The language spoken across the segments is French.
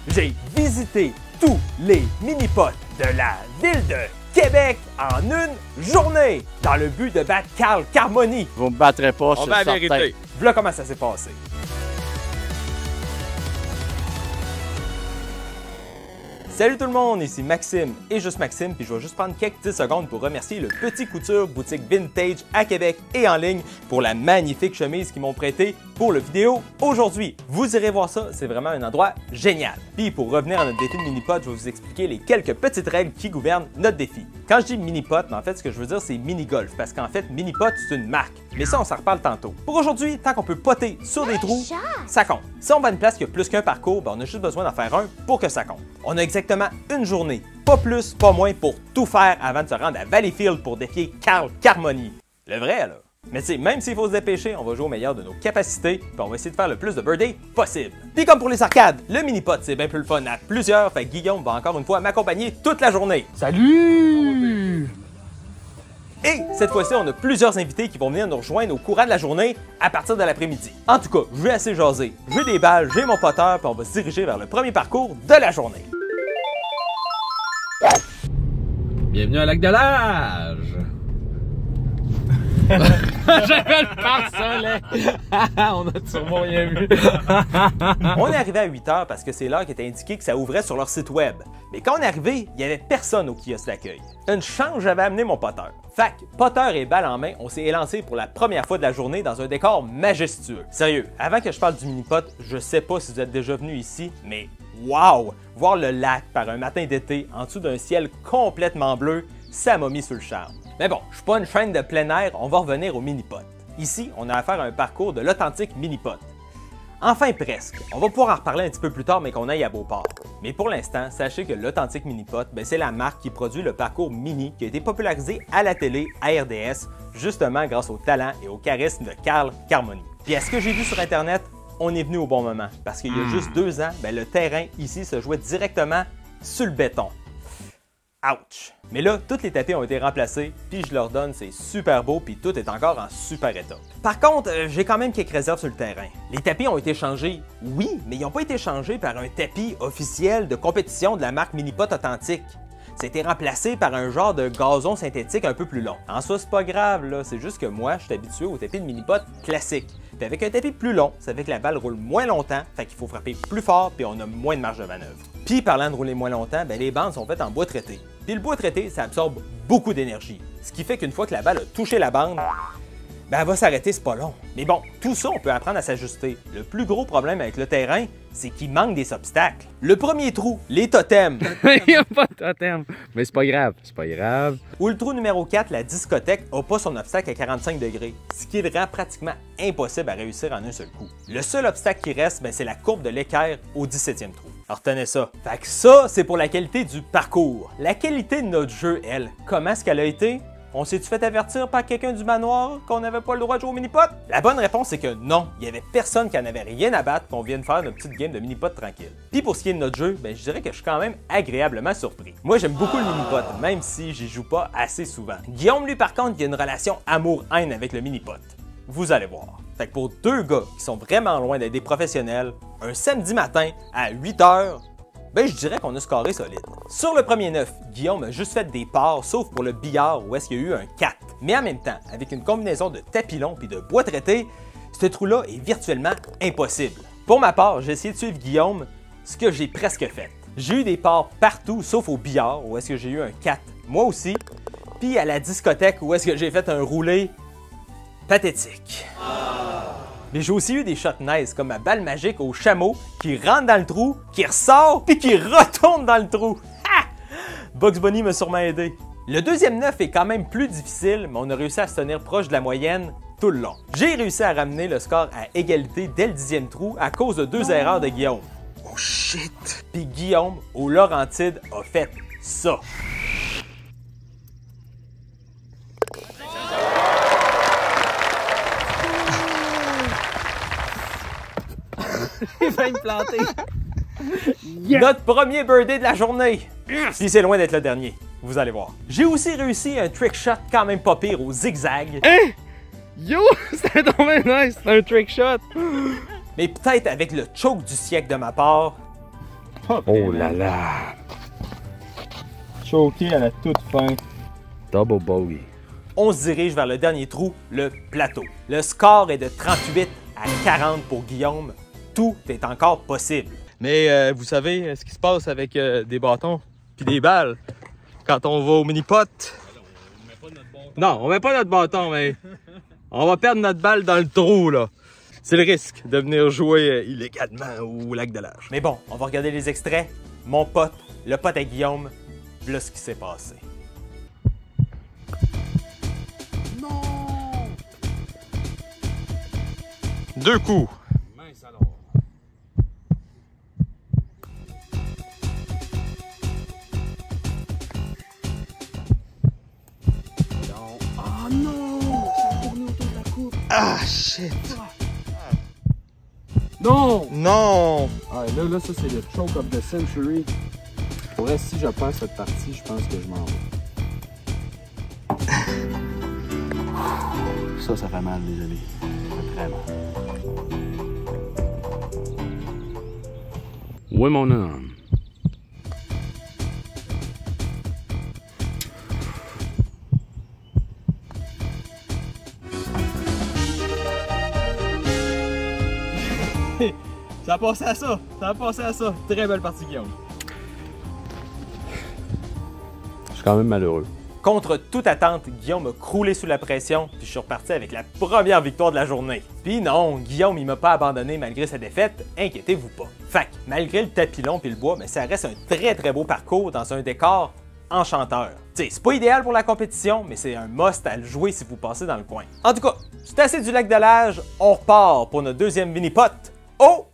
J'ai visité tous les mini-pots de la ville de Québec en une journée dans le but de battre Carl Carmoni. Vous me battrez pas, je suis certain. Vérité. Voilà comment ça s'est passé. Salut tout le monde, ici Maxime et juste Maxime, puis je vais juste prendre quelques 10 secondes pour remercier le Petit Couture boutique vintage à Québec et en ligne pour la magnifique chemise qu'ils m'ont prêtée pour le vidéo aujourd'hui. Vous irez voir ça, c'est vraiment un endroit génial. Puis pour revenir à notre défi de mini-pot, je vais vous expliquer les quelques petites règles qui gouvernent notre défi. Quand je dis mini-pot, en fait ce que je veux dire c'est mini-golf, parce qu'en fait mini-pot c'est une marque. Mais ça on s'en reparle tantôt. Pour aujourd'hui, tant qu'on peut potter sur des trous, ça compte. Si on va à une place qui a plus qu'un parcours, ben on a juste besoin d'en faire un pour que ça compte. On a exactement une journée, pas plus, pas moins, pour tout faire avant de se rendre à Valleyfield pour défier Carl Carmoni. Le vrai, là. Mais tu sais, même s'il faut se dépêcher, on va jouer au meilleur de nos capacités, puis on va essayer de faire le plus de birthday possible. Puis comme pour les arcades, le mini-pot, c'est bien plus le fun à plusieurs, fait que Guillaume va encore une fois m'accompagner toute la journée. Salut! Et cette fois-ci, on a plusieurs invités qui vont venir nous rejoindre au courant de la journée à partir de l'après-midi. En tout cas, je vais assez jaser. J'ai des balles, j'ai mon poteur, puis on va se diriger vers le premier parcours de la journée. Bienvenue à Lac de l'Âge! J'avais le pare-soleil! On a sûrement rien vu! On est arrivé à 8 h parce que c'est l'heure qui était indiqué que ça ouvrait sur leur site web. Mais quand on est arrivé, il n'y avait personne au kiosque d'accueil. Une chance, j'avais amené mon poteur. Fac, poteur et balle en main, on s'est élancé pour la première fois de la journée dans un décor majestueux. Sérieux, avant que je parle du mini-pot, je sais pas si vous êtes déjà venu ici, mais wow! Voir le lac par un matin d'été en dessous d'un ciel complètement bleu, ça m'a mis sur le charme. Mais bon, je suis pas une chaîne de plein air, on va revenir au mini-pot. Ici, on a affaire à un parcours de l'authentique mini-pot. Enfin presque. On va pouvoir en reparler un petit peu plus tard, mais qu'on aille à Beauport. Mais pour l'instant, sachez que l'authentique mini-pot, c'est la marque qui produit le parcours mini qui a été popularisé à la télé, à RDS, justement grâce au talent et au charisme de Carl Carmoni. Puis à ce que j'ai vu sur Internet, on est venu au bon moment, parce qu'il y a juste 2 ans, le terrain ici se jouait directement sur le béton. Ouch! Mais là, tous les tapis ont été remplacés, puis je leur donne, c'est super beau, puis tout est encore en super état. Par contre, j'ai quand même quelques réserves sur le terrain. Les tapis ont été changés, oui, mais ils n'ont pas été changés par un tapis officiel de compétition de la marque Mini-Pot authentique. Ça a été remplacé par un genre de gazon synthétique un peu plus long. En soi, c'est pas grave, là, c'est juste que moi, je suis habitué au tapis de mini-pot classique. Puis avec un tapis plus long, ça fait que la balle roule moins longtemps, fait qu'il faut frapper plus fort, puis on a moins de marge de manœuvre. Puis parlant de rouler moins longtemps, les bandes sont faites en bois traité. Puis le bois traité, ça absorbe beaucoup d'énergie. Ce qui fait qu'une fois que la balle a touché la bande, elle va s'arrêter, c'est pas long. Mais bon, tout ça, on peut apprendre à s'ajuster. Le plus gros problème avec le terrain, c'est qu'il manque des obstacles. Le premier trou, les totems. Il n'y a pas de totem. Mais c'est pas grave, c'est pas grave. Ou le trou numéro 4, la discothèque, n'a pas son obstacle à 45 degrés, ce qui le rend pratiquement impossible à réussir en un seul coup. Le seul obstacle qui reste, c'est la courbe de l'équerre au 17e trou. Alors retenez ça. Fait que ça, c'est pour la qualité du parcours. La qualité de notre jeu, elle, comment est-ce qu'elle a été? On s'est-tu fait avertir par quelqu'un du manoir qu'on n'avait pas le droit de jouer au mini-pot? La bonne réponse, c'est que non, il n'y avait personne qui en avait rien à battre qu'on vienne faire notre petite game de mini-pot tranquille. Puis pour ce qui est de notre jeu, je dirais que je suis quand même agréablement surpris. Moi, j'aime beaucoup le mini-pot, même si j'y joue pas assez souvent. Guillaume, lui, par contre, il a une relation amour-haine avec le mini-pot. Vous allez voir. Fait que pour 2 gars qui sont vraiment loin d'être des professionnels, un samedi matin à 8 h, je dirais qu'on a scoré solide. Sur le premier 9, Guillaume a juste fait des parts, sauf pour le billard où est-ce qu'il y a eu un 4. Mais en même temps, avec une combinaison de tapis long puis de bois traité, ce trou-là est virtuellement impossible. Pour ma part, j'ai essayé de suivre Guillaume, ce que j'ai presque fait. J'ai eu des parts partout, sauf au billard où est-ce que j'ai eu un 4. Moi aussi. Puis à la discothèque où est-ce que j'ai fait un roulé pathétique. Mais j'ai aussi eu des shots nice, comme ma balle magique au chameau qui rentre dans le trou, qui ressort, puis qui retourne dans le trou. Ha! Bugs Bunny m'a sûrement aidé. Le deuxième 9 est quand même plus difficile, mais on a réussi à se tenir proche de la moyenne tout le long. J'ai réussi à ramener le score à égalité dès le 10e trou à cause de 2 erreurs de Guillaume. Oh shit! Puis Guillaume, au Laurentide, a fait ça. Il va me planter. Yes! Notre premier birdie de la journée. Yes! Puis c'est loin d'être le dernier. Vous allez voir. J'ai aussi réussi un trick shot quand même pas pire au zigzag. Hein? Yo! C'était tombé nice! C'est un trick shot! Mais peut-être avec le choke du siècle de ma part, Oh là là! Choqué à la toute fin. Double bogey. On se dirige vers le dernier trou, le plateau. Le score est de 38 à 40 pour Guillaume. Tout est encore possible. Mais vous savez ce qui se passe avec des bâtons puis des balles quand on va au mini-pot? Non, on met pas notre bâton, mais on va perdre notre balle dans le trou, là. C'est le risque de venir jouer illégalement au lac de l'Âge. Mais bon, on va regarder les extraits. Mon pote, le pote à Guillaume, voilà ce qui s'est passé. Non! 2 coups. Mince alors. Ah non! Ça a tourné autour de la coupe. Ah, shit! Non! Non! Ah, là, ça, c'est le choke of the century. Pour vrai, si je perds cette partie, je pense que je m'en vais. Ça fait mal, les amis. Ça fait très mal. Oui, mon homme. Ça a passé à ça! Ça a passé à ça! Très belle partie, Guillaume. Je suis quand même malheureux. Contre toute attente, Guillaume a croulé sous la pression, puis je suis reparti avec la première victoire de la journée. Puis non, Guillaume, il m'a pas abandonné malgré sa défaite, inquiétez-vous pas. Fait que, malgré le tapis long puis le bois, mais ça reste un très beau parcours dans un décor enchanteur. T'sais, c'est pas idéal pour la compétition, mais c'est un must à le jouer si vous passez dans le coin. En tout cas, c'est assez du lac de l'Âge, on repart pour notre deuxième mini-pot. Oh!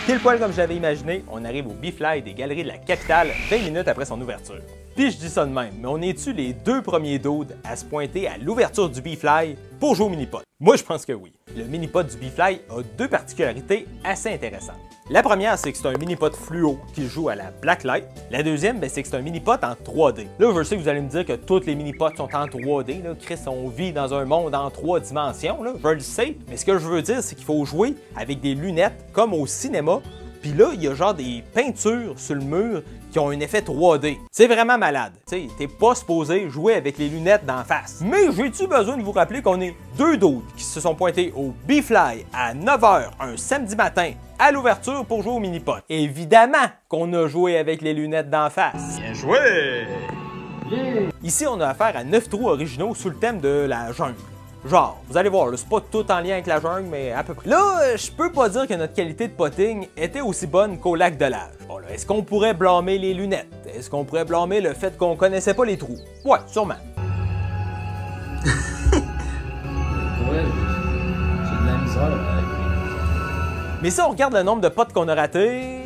Pile poil comme je l'avais imaginé, on arrive au B-Fly des Galeries de la Capitale 20 minutes après son ouverture. Puis je dis ça de même, mais on est-tu les deux premiers dudes à se pointer à l'ouverture du B-Fly pour jouer au mini-pot? Moi je pense que oui. Le mini-pot du B-Fly a deux particularités assez intéressantes. La première, c'est que c'est un mini-pot fluo qui joue à la blacklight. La deuxième, c'est que c'est un mini-pot en 3D. Là, je sais que vous allez me dire que tous les mini-pots sont en 3D. Là. Chris, on vit dans un monde en 3 dimensions. Là. Je le sais. Mais ce que je veux dire, c'est qu'il faut jouer avec des lunettes comme au cinéma. Puis là, il y a genre des peintures sur le mur qui ont un effet 3D. C'est vraiment malade. Tu sais, t'es pas supposé jouer avec les lunettes d'en face. Mais j'ai-tu besoin de vous rappeler qu'on est deux dudes qui se sont pointés au B-Fly à 9h un samedi matin à l'ouverture pour jouer au mini-pot? Évidemment qu'on a joué avec les lunettes d'en face. Bien joué! Ici, on a affaire à 9 trous originaux sous le thème de la jungle. Genre, vous allez voir, c'est pas tout en lien avec la jungle, mais à peu près. Là, je peux pas dire que notre qualité de potting était aussi bonne qu'au lac de l'Âge. Bon là, est-ce qu'on pourrait blâmer les lunettes? Est-ce qu'on pourrait blâmer le fait qu'on connaissait pas les trous? Ouais, sûrement. Ouais, j'ai de la misère avec. Mais si on regarde le nombre de potes qu'on a ratés...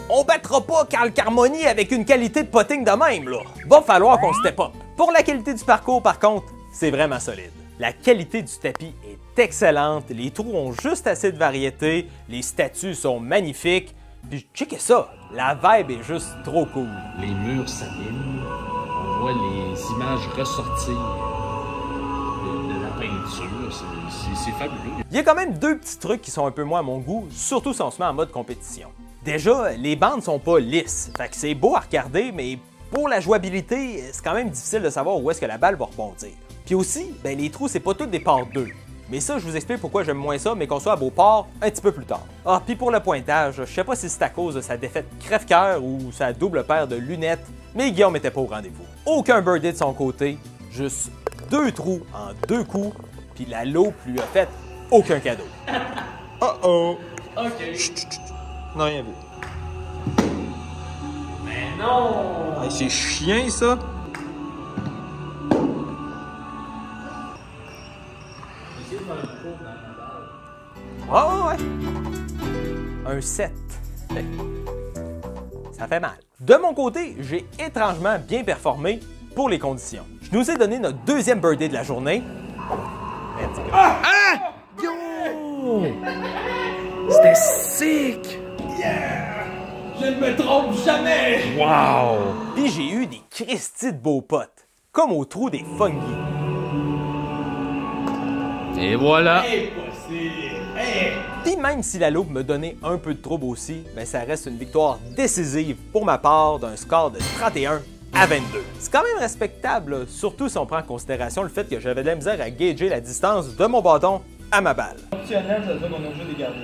On battra pas Carl Carmoni avec une qualité de potting de même, là. Va falloir qu'on step up. Pour la qualité du parcours, par contre, c'est vraiment solide. La qualité du tapis est excellente, les trous ont juste assez de variété, les statues sont magnifiques, puis checkez ça, la vibe est juste trop cool. Les murs s'animent, on voit les images ressortir de la peinture, c'est fabuleux. Il y a quand même deux petits trucs qui sont un peu moins à mon goût, surtout si on se met en mode compétition. Déjà, les bandes sont pas lisses, fait que c'est beau à regarder, mais pour la jouabilité, c'est quand même difficile de savoir où est-ce que la balle va rebondir. Puis aussi, les trous, c'est pas tous des parts 2. Mais ça, je vous explique pourquoi j'aime moins ça, mais qu'on soit à Beauport un petit peu plus tard. Ah, puis pour le pointage, je sais pas si c'est à cause de sa défaite crève-cœur ou sa double paire de lunettes, mais Guillaume était pas au rendez-vous. Aucun birdie de son côté, juste 2 trous en 2 coups, puis la loupe lui a fait aucun cadeau. Oh! Ok. Chut. Non, rien vu. Mais non! Hey, c'est chiant, ça! Ah ouais! Un 7. Ça fait mal. De mon côté, j'ai étrangement bien performé pour les conditions. Je nous ai donné notre deuxième birdie de la journée. C'était sick! Je ne me trompe jamais! Wow! Puis j'ai eu des cristis de beaux potes, comme au trou des fungi. Et voilà. Puis même si la loupe me donnait un peu de trouble aussi, ben ça reste une victoire décisive pour ma part d'un score de 31 à 22. C'est quand même respectable, là, surtout si on prend en considération le fait que j'avais de la misère à gager la distance de mon bâton à ma balle. Optionnel, ça veut dire qu'on a obligé de garder.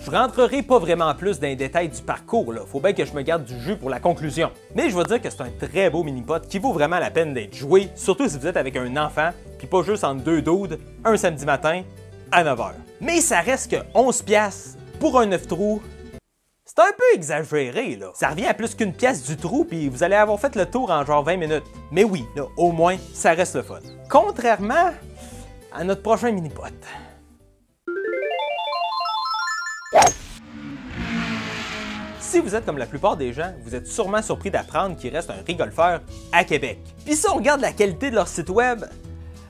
Je rentrerai pas vraiment plus dans les détails du parcours, là. Faut bien que je me garde du jus pour la conclusion. Mais je veux dire que c'est un très beau mini-pot qui vaut vraiment la peine d'être joué, surtout si vous êtes avec un enfant, puis pas juste entre deux doudes, un samedi matin à 9h. Mais ça reste que 11$ pour un 9 trous, c'est un peu exagéré, là. Ça revient à plus qu'une pièce du trou, puis vous allez avoir fait le tour en genre 20 minutes. Mais oui, là, au moins, ça reste le fun. Contrairement à notre prochain mini-pot. Si vous êtes comme la plupart des gens, vous êtes sûrement surpris d'apprendre qu'il reste un rigolfeur à Québec. Puis si on regarde la qualité de leur site web,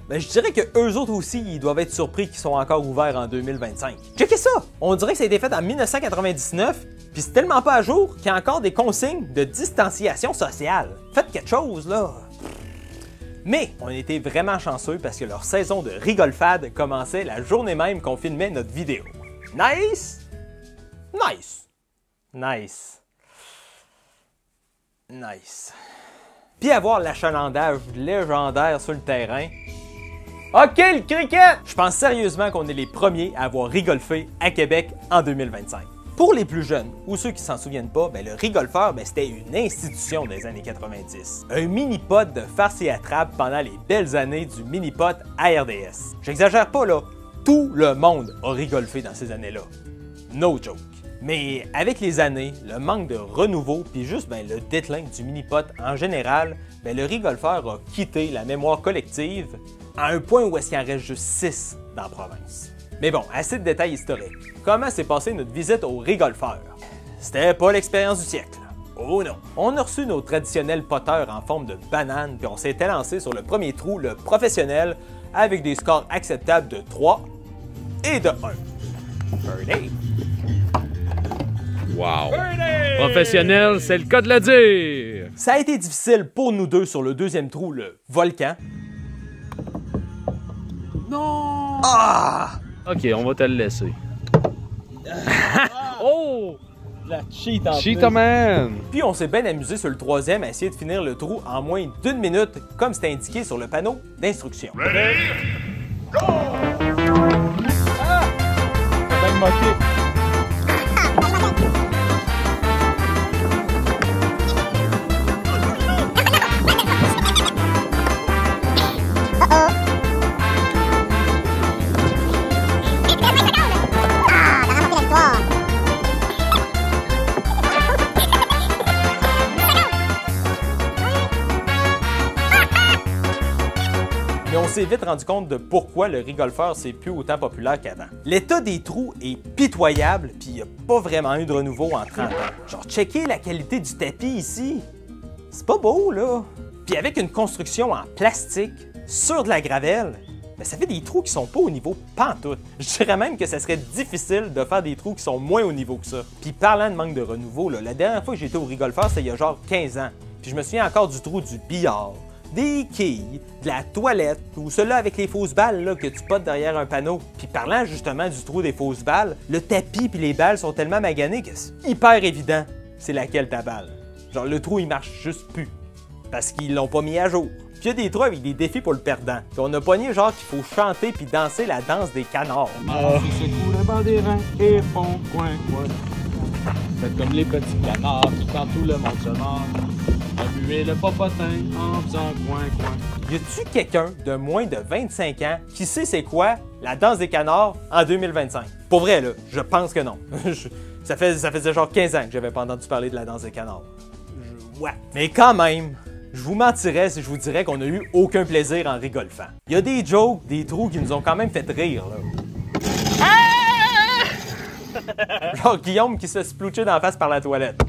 ben je dirais que eux autres aussi, ils doivent être surpris qu'ils sont encore ouverts en 2025. Checkez ça! On dirait que ça a été fait en 1999, puis c'est tellement pas à jour qu'il y a encore des consignes de distanciation sociale. Faites quelque chose, là! Mais on était vraiment chanceux parce que leur saison de rigolfade commençait la journée même qu'on filmait notre vidéo. Nice? Nice! Nice. Nice. Puis avoir l'achalandage légendaire sur le terrain. OK, le cricket! Je pense sérieusement qu'on est les premiers à avoir rigolfé à Québec en 2025. Pour les plus jeunes, ou ceux qui s'en souviennent pas, ben le rigolfeur, ben c'était une institution des années 90. Un mini-pot de farce et attrape pendant les belles années du mini-pot à RDS. J'exagère pas là, tout le monde a rigolfé dans ces années-là. No joke. Mais avec les années, le manque de renouveau puis juste le déclin du mini-pot en général, le rigolfeur a quitté la mémoire collective à un point où est-ce qu'il en reste juste 6 dans la province. Mais bon, assez de détails historiques. Comment s'est passée notre visite au rigolfeur? C'était pas l'expérience du siècle. Oh non! On a reçu nos traditionnels poteurs en forme de banane puis on s'était lancé sur le premier trou, le professionnel, avec des scores acceptables de 3 et de 1. Birdie! Wow. Professionnel, c'est le cas de le dire. Ça a été difficile pour nous deux sur le deuxième trou, le volcan. Non! Ah! Ok, on va te le laisser. Oh! La cheat en Cheat plus. man! Puis on s'est bien amusé sur le troisième à essayer de finir le trou en moins d'1 minute, comme c'était indiqué sur le panneau d'instruction. T'as bien moqué. Mais on s'est vite rendu compte de pourquoi le rigolfeur c'est plus autant populaire qu'avant. L'état des trous est pitoyable, puis il n'y a pas vraiment eu de renouveau en 30 ans. Genre, checker la qualité du tapis ici. C'est pas beau, là. Puis avec une construction en plastique, sur de la gravelle, ça fait des trous qui sont pas au niveau pantoute. Je dirais même que ça serait difficile de faire des trous qui sont moins au niveau que ça. Puis parlant de manque de renouveau, là, la dernière fois que j'étais au rigolfeur, c'était il y a genre 15 ans. Puis je me souviens encore du trou du billard, des quilles, de la toilette, ou celui-là avec les fausses balles là, que tu potes derrière un panneau. Puis parlant justement du trou des fausses balles, le tapis puis les balles sont tellement maganés que c'est hyper évident c'est laquelle ta balle. Genre le trou il marche juste plus, parce qu'ils l'ont pas mis à jour. Puis il y a des trous avec des défis pour le perdant. Puis on a pogné genre qu'il faut chanter puis danser la danse des canards. C'est cool, le banc des reins et font coin, coin. Faites comme les petits canards qui quand tout le monde se mord. Remuez le popotin en faisant coin, coin. Y a-tu quelqu'un de moins de 25 ans qui sait c'est quoi la danse des canards en 2025? Pour vrai, là, je pense que non. ça faisait genre 15 ans que j'avais pas entendu parler de la danse des canards. Ouais. Mais quand même, je vous mentirais si je vous dirais qu'on a eu aucun plaisir en rigolfant. Il y a des jokes, des trous qui nous ont quand même fait rire, là. Genre Guillaume qui se fait sploucher dans la face par la toilette.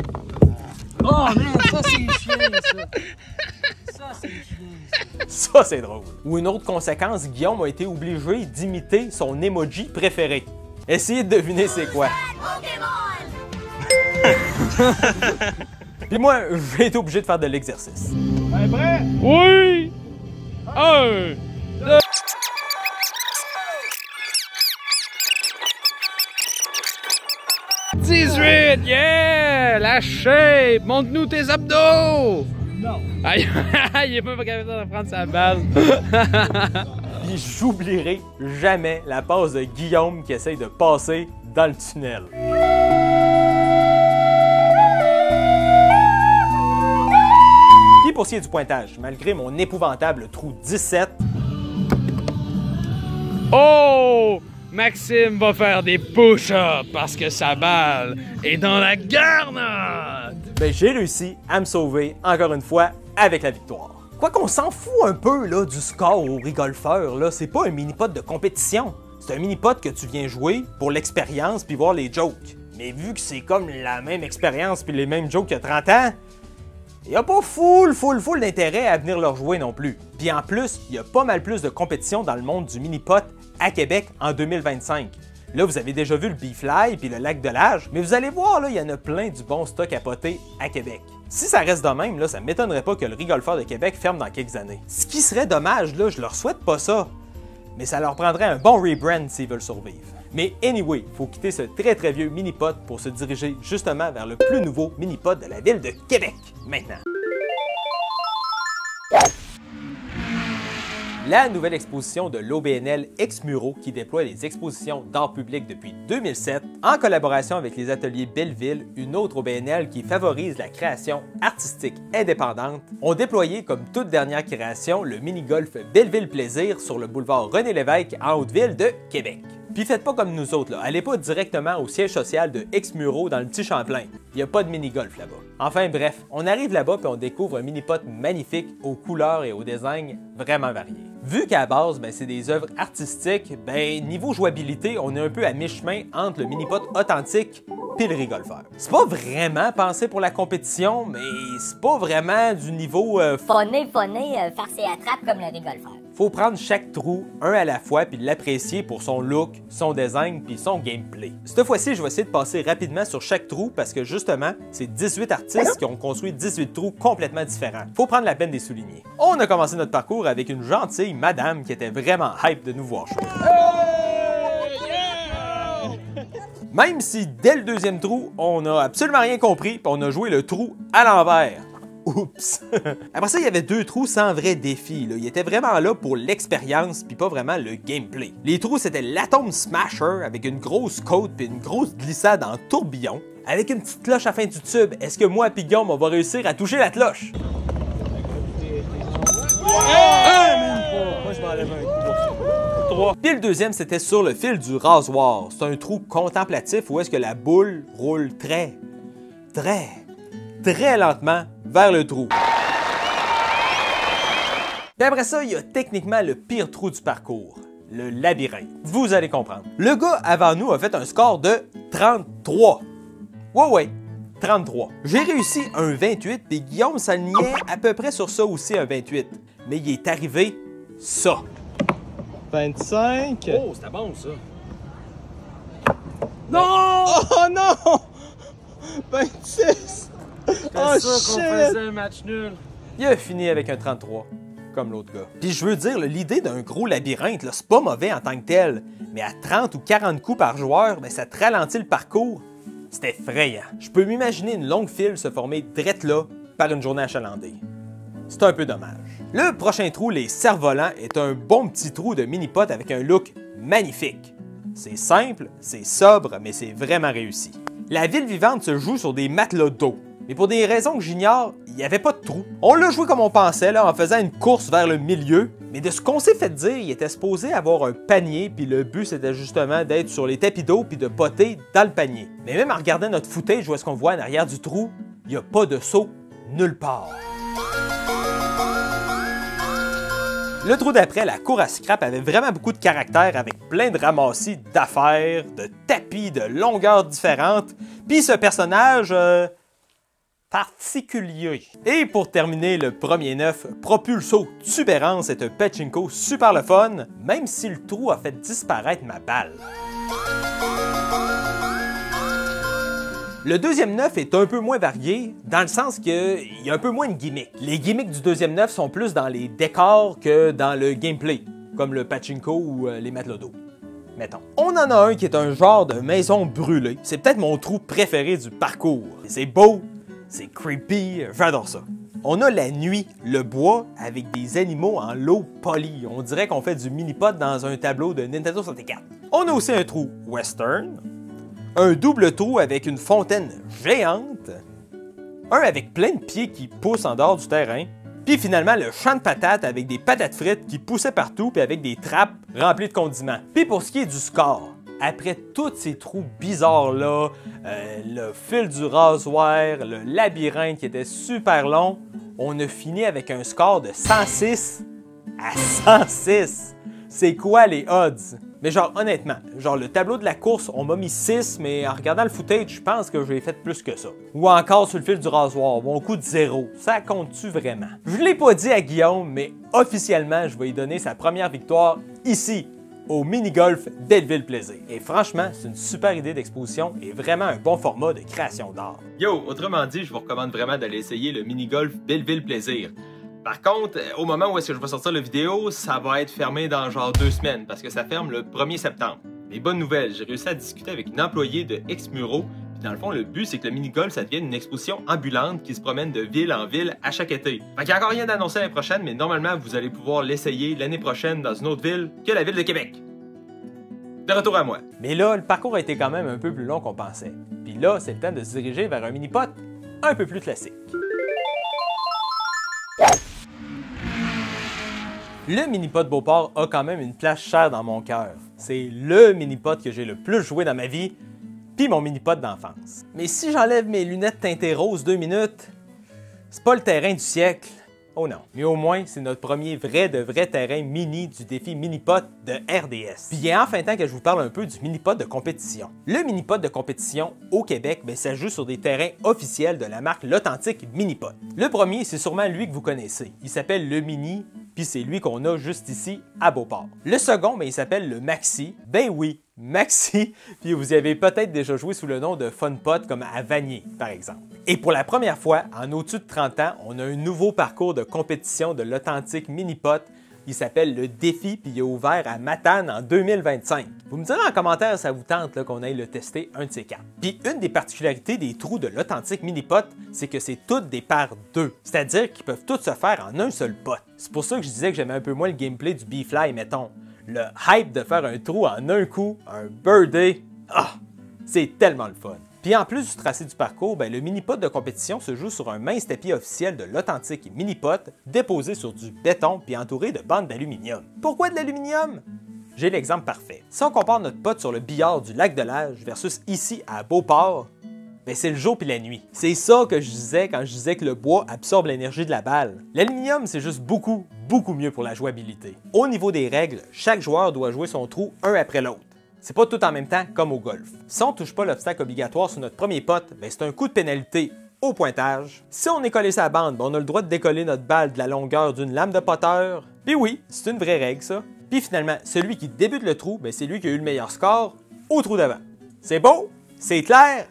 Oh, man, ça, c'est chiant, ça. Ça, c'est chiant, ça. Ça, c'est drôle. Ou une autre conséquence, Guillaume a été obligé d'imiter son emoji préféré. Essayez de deviner c'est quoi. Puis moi, j'ai été obligé de faire de l'exercice. Prêt? Oui! 1, 2... 18! Yeah! La shape! Montre-nous tes abdos! Non! Aïe, il est pas capable de prendre sa balle. Puis j'oublierai jamais la passe de Guillaume qui essaye de passer dans le tunnel. Puis pour ce qui est du pointage, malgré mon épouvantable trou 17... Oh! Maxime va faire des push-ups parce que sa balle est dans la garnotte! Ben j'ai réussi à me sauver encore une fois avec la victoire. Quoi qu'on s'en fout un peu là, du score au rigolfeur, là, c'est pas un mini-pot de compétition. C'est un mini-pot que tu viens jouer pour l'expérience puis voir les jokes. Mais vu que c'est comme la même expérience puis les mêmes jokes qu'il y a 30 ans, il n'y a pas full d'intérêt à venir leur jouer non plus. Puis en plus, il y a pas mal plus de compétition dans le monde du mini-pot à Québec en 2025. Là, vous avez déjà vu le Beefly puis le Lac de l'Âge, mais vous allez voir, là, il y en a plein du bon stock à poter à Québec. Si ça reste de même, là, ça ne m'étonnerait pas que le Rigolfeur de Québec ferme dans quelques années. Ce qui serait dommage, là, je leur souhaite pas ça, mais ça leur prendrait un bon rebrand s'ils veulent survivre. Mais anyway, il faut quitter ce très vieux mini-pot pour se diriger justement vers le plus nouveau mini-pot de la ville de Québec, maintenant. La nouvelle exposition de l'OBNL Exmuro qui déploie les expositions d'art public depuis 2007, en collaboration avec les ateliers Belleville, une autre OBNL qui favorise la création artistique indépendante, ont déployé comme toute dernière création le mini-golf Belleville Plaisir sur le boulevard René-Lévesque en Haute-Ville de Québec. Puis faites pas comme nous autres, là. Allez pas directement au siège social de Exmuro dans le petit Champlain. Il n'y a pas de mini-golf là-bas. Enfin bref, on arrive là-bas et on découvre un mini-pot magnifique aux couleurs et aux designs vraiment variés. Vu qu'à la base, c'est des œuvres artistiques, niveau jouabilité, on est un peu à mi-chemin entre le mini-pot authentique et le rigolfeur. C'est pas vraiment pensé pour la compétition, mais c'est pas vraiment du niveau... Phoné, farce et attrape comme le rigolfeur. Faut prendre chaque trou un à la fois puis l'apprécier pour son look, son design puis son gameplay. Cette fois-ci, je vais essayer de passer rapidement sur chaque trou parce que justement, c'est 18 artistes qui ont construit 18 trous complètement différents. Faut prendre la peine de les souligner. On a commencé notre parcours avec une gentille madame qui était vraiment hype de nous voir jouer. Même si dès le deuxième trou, on n'a absolument rien compris puis on a joué le trou à l'envers. Oups! Après ça, il y avait deux trous sans vrai défi. Là. Ils étaient vraiment là pour l'expérience puis pas vraiment le gameplay. Les trous, c'était l'Atom Smasher avec une grosse côte puis une grosse glissade en tourbillon. Avec une petite cloche à la fin du tube, est-ce que moi et Guillaume, on va réussir à toucher la cloche? Moi, je vais enlever un 3. Puis le deuxième, c'était sur le fil du rasoir. C'est un trou contemplatif où est-ce que la boule roule très lentement vers le trou. Puis après ça, il y a techniquement le pire trou du parcours, le labyrinthe. Vous allez comprendre. Le gars avant nous a fait un score de 33. Ouais, 33. J'ai réussi un 28, puis Guillaume s'alignait à peu près sur ça aussi, un 28. Mais il est arrivé ça. 25. Oh, c'était bon ça. Non! Oh non! 26. C'est sûr qu'on faisait un match nul. Il a fini avec un 33, comme l'autre gars. Puis je veux dire, l'idée d'un gros labyrinthe, c'est pas mauvais en tant que tel. Mais à 30 ou 40 coups par joueur, ça te ralentit le parcours. C'est effrayant. Je peux m'imaginer une longue file se former drette là par une journée achalandée. C'est un peu dommage. Le prochain trou, les cerfs-volants, est un bon petit trou de mini-pot avec un look magnifique. C'est simple, c'est sobre, mais c'est vraiment réussi. La ville vivante se joue sur des matelas d'eau. Mais pour des raisons que j'ignore, il n'y avait pas de trou. On l'a joué comme on pensait, là, en faisant une course vers le milieu. Mais de ce qu'on s'est fait dire, il était supposé avoir un panier, puis le but c'était justement d'être sur les tapis d'eau puis de poter dans le panier. Mais même en regardant notre footage, où est-ce qu'on voit en arrière du trou, il n'y a pas de saut nulle part. Le trou d'après, la cour à scrap, avait vraiment beaucoup de caractère avec plein de ramassis d'affaires, de tapis de longueurs différentes. Puis ce personnage... particulier. Et pour terminer le premier 9, Propulso Tubérance est un pachinko super le fun, même si le trou a fait disparaître ma balle. Le deuxième 9 est un peu moins varié, dans le sens qu'il y a un peu moins de gimmicks. Les gimmicks du deuxième 9 sont plus dans les décors que dans le gameplay, comme le pachinko ou les matelots d'eau. Mettons. On en a un qui est un genre de maison brûlée. C'est peut-être mon trou préféré du parcours. C'est beau, c'est creepy, j'adore ça. On a la nuit, le bois, avec des animaux en low poly. On dirait qu'on fait du mini-pot dans un tableau de Nintendo 64. On a aussi un trou western, un double trou avec une fontaine géante, un avec plein de pieds qui poussent en dehors du terrain, puis finalement le champ de patates avec des patates frites qui poussaient partout puis avec des trappes remplies de condiments. Puis pour ce qui est du score, après tous ces trous bizarres-là, le fil du rasoir, le labyrinthe qui était super long, on a fini avec un score de 106 à 106. C'est quoi les odds? Mais genre, honnêtement, genre le tableau de la course, on m'a mis 6, mais en regardant le footage, je pense que j'ai fait plus que ça. Ou encore sur le fil du rasoir, mon coup de 0. Ça compte-tu vraiment? Je l'ai pas dit à Guillaume, mais officiellement, je vais lui donner sa première victoire ici, au mini-golf d'Elville Plaisir. Et franchement, c'est une super idée d'exposition et vraiment un bon format de création d'art. Yo, autrement dit, je vous recommande vraiment d'aller essayer le mini-golf d'Elville Plaisir. Par contre, au moment où est-ce que je vais sortir la vidéo, ça va être fermé dans genre 2 semaines parce que ça ferme le 1er septembre. Mais bonne nouvelle, j'ai réussi à discuter avec une employée de Exmuro. Puis dans le fond, le but, c'est que le mini-golf, ça devienne une exposition ambulante qui se promène de ville en ville à chaque été. Fait qu'il n'y a encore rien d'annoncé l'année prochaine, mais normalement, vous allez pouvoir l'essayer l'année prochaine dans une autre ville que la ville de Québec. De retour à moi. Mais là, le parcours a été quand même un peu plus long qu'on pensait. Puis là, c'est le temps de se diriger vers un mini-pot un peu plus classique. Le mini-pot Beauport a quand même une place chère dans mon cœur. C'est le mini-pot que j'ai le plus joué dans ma vie, puis mon mini-pot d'enfance. Mais si j'enlève mes lunettes teintées roses 2 minutes, c'est pas le terrain du siècle. Oh non. Mais au moins, c'est notre premier vrai terrain mini du défi mini-pot de RDS. Puis il est enfin temps que je vous parle un peu du mini-pot de compétition. Le mini-pot de compétition au Québec, ça joue sur des terrains officiels de la marque L'Authentique Mini-Pot. Le premier, c'est sûrement lui que vous connaissez. Il s'appelle le Mini, puis c'est lui qu'on a juste ici à Beauport. Le second, il s'appelle le Maxi. Ben oui, Maxi, puis vous y avez peut-être déjà joué sous le nom de Fun Pot comme à Vanier, par exemple. Et pour la première fois, en au-dessus de 30 ans, on a un nouveau parcours de compétition de l'Authentique Mini-Pot. Il s'appelle le Défi, puis il est ouvert à Matane en 2025. Vous me direz en commentaire si ça vous tente qu'on aille le tester, un de ces 4. Puis une des particularités des trous de l'Authentique Mini-Pot, c'est que c'est toutes des paires 2. C'est-à-dire qu'ils peuvent tous se faire en un seul pot. C'est pour ça que je disais que j'aimais un peu moins le gameplay du B-Fly, mettons. Le hype de faire un trou en un coup, un birdie, c'est tellement le fun. Puis en plus du tracé du parcours, le mini-pot de compétition se joue sur un mince tapis officiel de l'Authentique Mini-Pot, déposé sur du béton puis entouré de bandes d'aluminium. Pourquoi de l'aluminium? J'ai l'exemple parfait. Si on compare notre pot sur le billard du lac de l'Age versus ici à Beauport, c'est le jour puis la nuit. C'est ça que je disais quand je disais que le bois absorbe l'énergie de la balle. L'aluminium, c'est juste beaucoup mieux pour la jouabilité. Au niveau des règles, chaque joueur doit jouer son trou un après l'autre. C'est pas tout en même temps comme au golf. Si on ne touche pas l'obstacle obligatoire sur notre premier pot, c'est un coup de pénalité au pointage. Si on est collé sa bande, on a le droit de décoller notre balle de la longueur d'une lame de potteur. Puis oui, c'est une vraie règle ça. Puis finalement, celui qui débute le trou, c'est lui qui a eu le meilleur score au trou d'avant. C'est beau? C'est clair?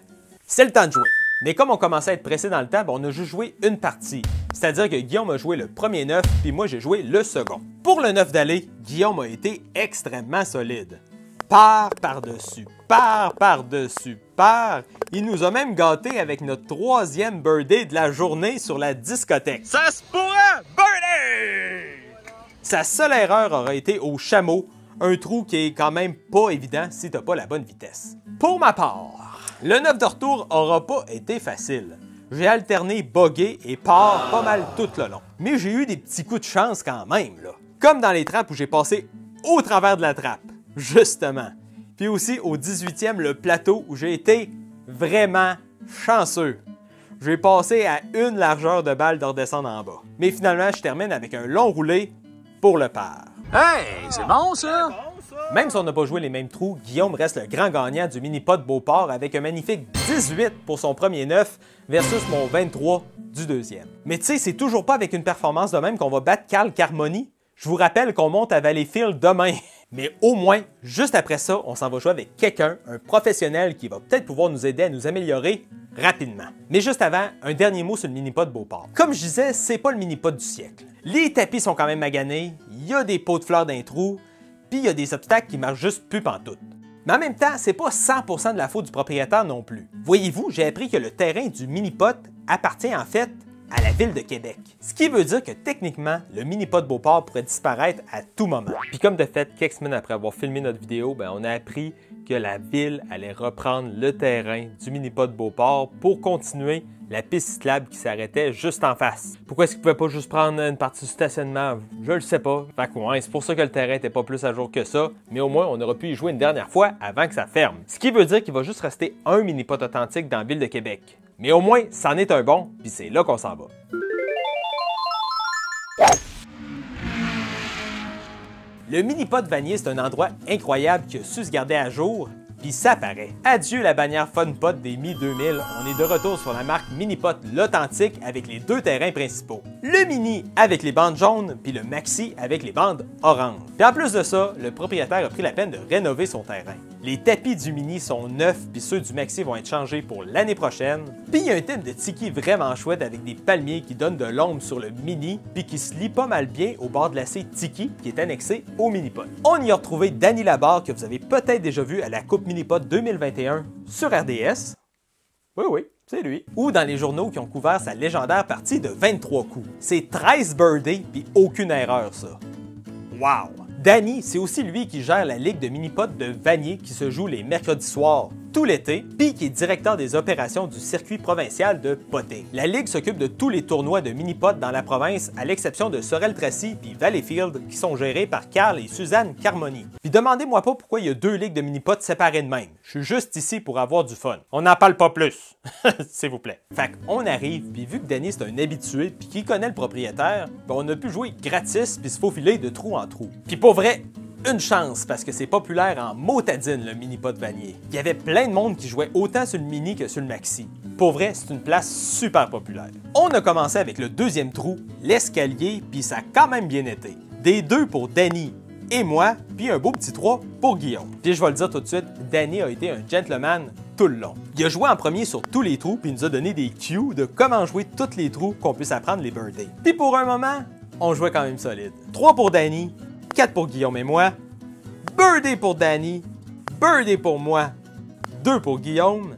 C'est le temps de jouer. Mais comme on commençait à être pressé dans le temps, on a juste joué une partie. C'est-à-dire que Guillaume a joué le premier 9, puis moi j'ai joué le second. Pour le 9 d'aller, Guillaume a été extrêmement solide. Par-dessus, par-dessus, par. Il nous a même gâtés avec notre 3e birdie de la journée sur la discothèque. Ça se pourrait, birdie! Sa seule erreur aura été au chameau, un trou qui est quand même pas évident si t'as pas la bonne vitesse. Pour ma part, le 9 de retour aura pas été facile. J'ai alterné bogey et par pas mal tout le long. Mais j'ai eu des petits coups de chance quand même, là. Comme dans les trappes où j'ai passé au travers de la trappe. Justement. Puis aussi au 18e, le plateau où j'ai été vraiment chanceux. J'ai passé à une largeur de balle de redescendre en bas. Mais finalement, je termine avec un long roulé pour le par. Hey, c'est bon ça? Même si on n'a pas joué les mêmes trous, Guillaume reste le grand gagnant du mini-pot Beauport avec un magnifique 18 pour son premier 9 versus mon 23 du deuxième. Mais tu sais, c'est toujours pas avec une performance de même qu'on va battre Carl Carmoni. Je vous rappelle qu'on monte à Valleyfield demain. Mais au moins, juste après ça, on s'en va jouer avec quelqu'un, un professionnel qui va peut-être pouvoir nous aider à nous améliorer rapidement. Mais juste avant, un dernier mot sur le mini-pot Beauport. Comme je disais, c'est pas le mini-pot du siècle. Les tapis sont quand même maganés, il y a des pots de fleurs d'un trou, puis il y a des obstacles qui marchent juste plus pantoute. Mais en même temps, c'est pas 100% de la faute du propriétaire non plus. Voyez-vous, j'ai appris que le terrain du mini-pot appartient en fait à la ville de Québec. Ce qui veut dire que techniquement, le mini-pot Beauport pourrait disparaître à tout moment. Puis comme de fait, quelques semaines après avoir filmé notre vidéo, on a appris que la ville allait reprendre le terrain du mini-pot Beauport pour continuer la piste cyclable qui s'arrêtait juste en face. Pourquoi est-ce qu'ils ne pouvaient pas juste prendre une partie du stationnement? Je le sais pas. Fait que ouais, c'est pour ça que le terrain n'était pas plus à jour que ça, mais au moins on aura pu y jouer une dernière fois avant que ça ferme. Ce qui veut dire qu'il va juste rester un mini-pot authentique dans la ville de Québec. Mais au moins, c'en est un bon, puis c'est là qu'on s'en va. Le mini-pot Vanier, c'est un endroit incroyable qui a su se garder à jour, puis ça paraît. Adieu la bannière FunPot des Mi-2000, on est de retour sur la marque Minipot l'authentique avec les deux terrains principaux. Le Mini avec les bandes jaunes, puis le Maxi avec les bandes oranges. Puis en plus de ça, le propriétaire a pris la peine de rénover son terrain. Les tapis du Mini sont neufs, puis ceux du Maxi vont être changés pour l'année prochaine. Puis il y a un thème de tiki vraiment chouette avec des palmiers qui donnent de l'ombre sur le Mini, puis qui se lie pas mal bien au bord de lacet Tiki qui est annexé au Minipot. On y a retrouvé Danny Labarre que vous avez peut-être déjà vu à la Coupe Minipot 2021 sur RDS. Oui, c'est lui. Ou dans les journaux qui ont couvert sa légendaire partie de 23 coups. C'est 13 birdies puis aucune erreur, ça. Wow! Danny, c'est aussi lui qui gère la ligue de mini-pot de Vanier qui se joue les mercredis soirs tout l'été, puis qui est directeur des opérations du circuit provincial de potting. La ligue s'occupe de tous les tournois de mini-pot dans la province, à l'exception de Sorel-Tracy puis Valleyfield, qui sont gérés par Carl et Suzanne Carmoni. Puis demandez-moi pas pourquoi il y a deux ligues de mini-pot séparées de même. Je suis juste ici pour avoir du fun. On n'en parle pas plus, s'il vous plaît. Fait qu'on arrive, puis vu que Danny c'est un habitué, puis qu'il connaît le propriétaire, on a pu jouer gratis puis se faufiler de trou en trou. Puis pour vrai, une chance, parce que c'est populaire en motadine, le mini-pot Vanier. Il y avait plein de monde qui jouait autant sur le mini que sur le maxi. Pour vrai, c'est une place super populaire. On a commencé avec le deuxième trou, l'escalier, puis ça a quand même bien été. Des 2 pour Danny et moi, puis un beau petit 3 pour Guillaume. Puis je vais le dire tout de suite, Danny a été un gentleman tout le long. Il a joué en premier sur tous les trous, puis il nous a donné des cues de comment jouer tous les trous qu'on puisse apprendre les birdies. Puis pour un moment, on jouait quand même solide. 3 pour Danny, 4 pour Guillaume et moi, birdie pour Danny, birdie pour moi, 2 pour Guillaume,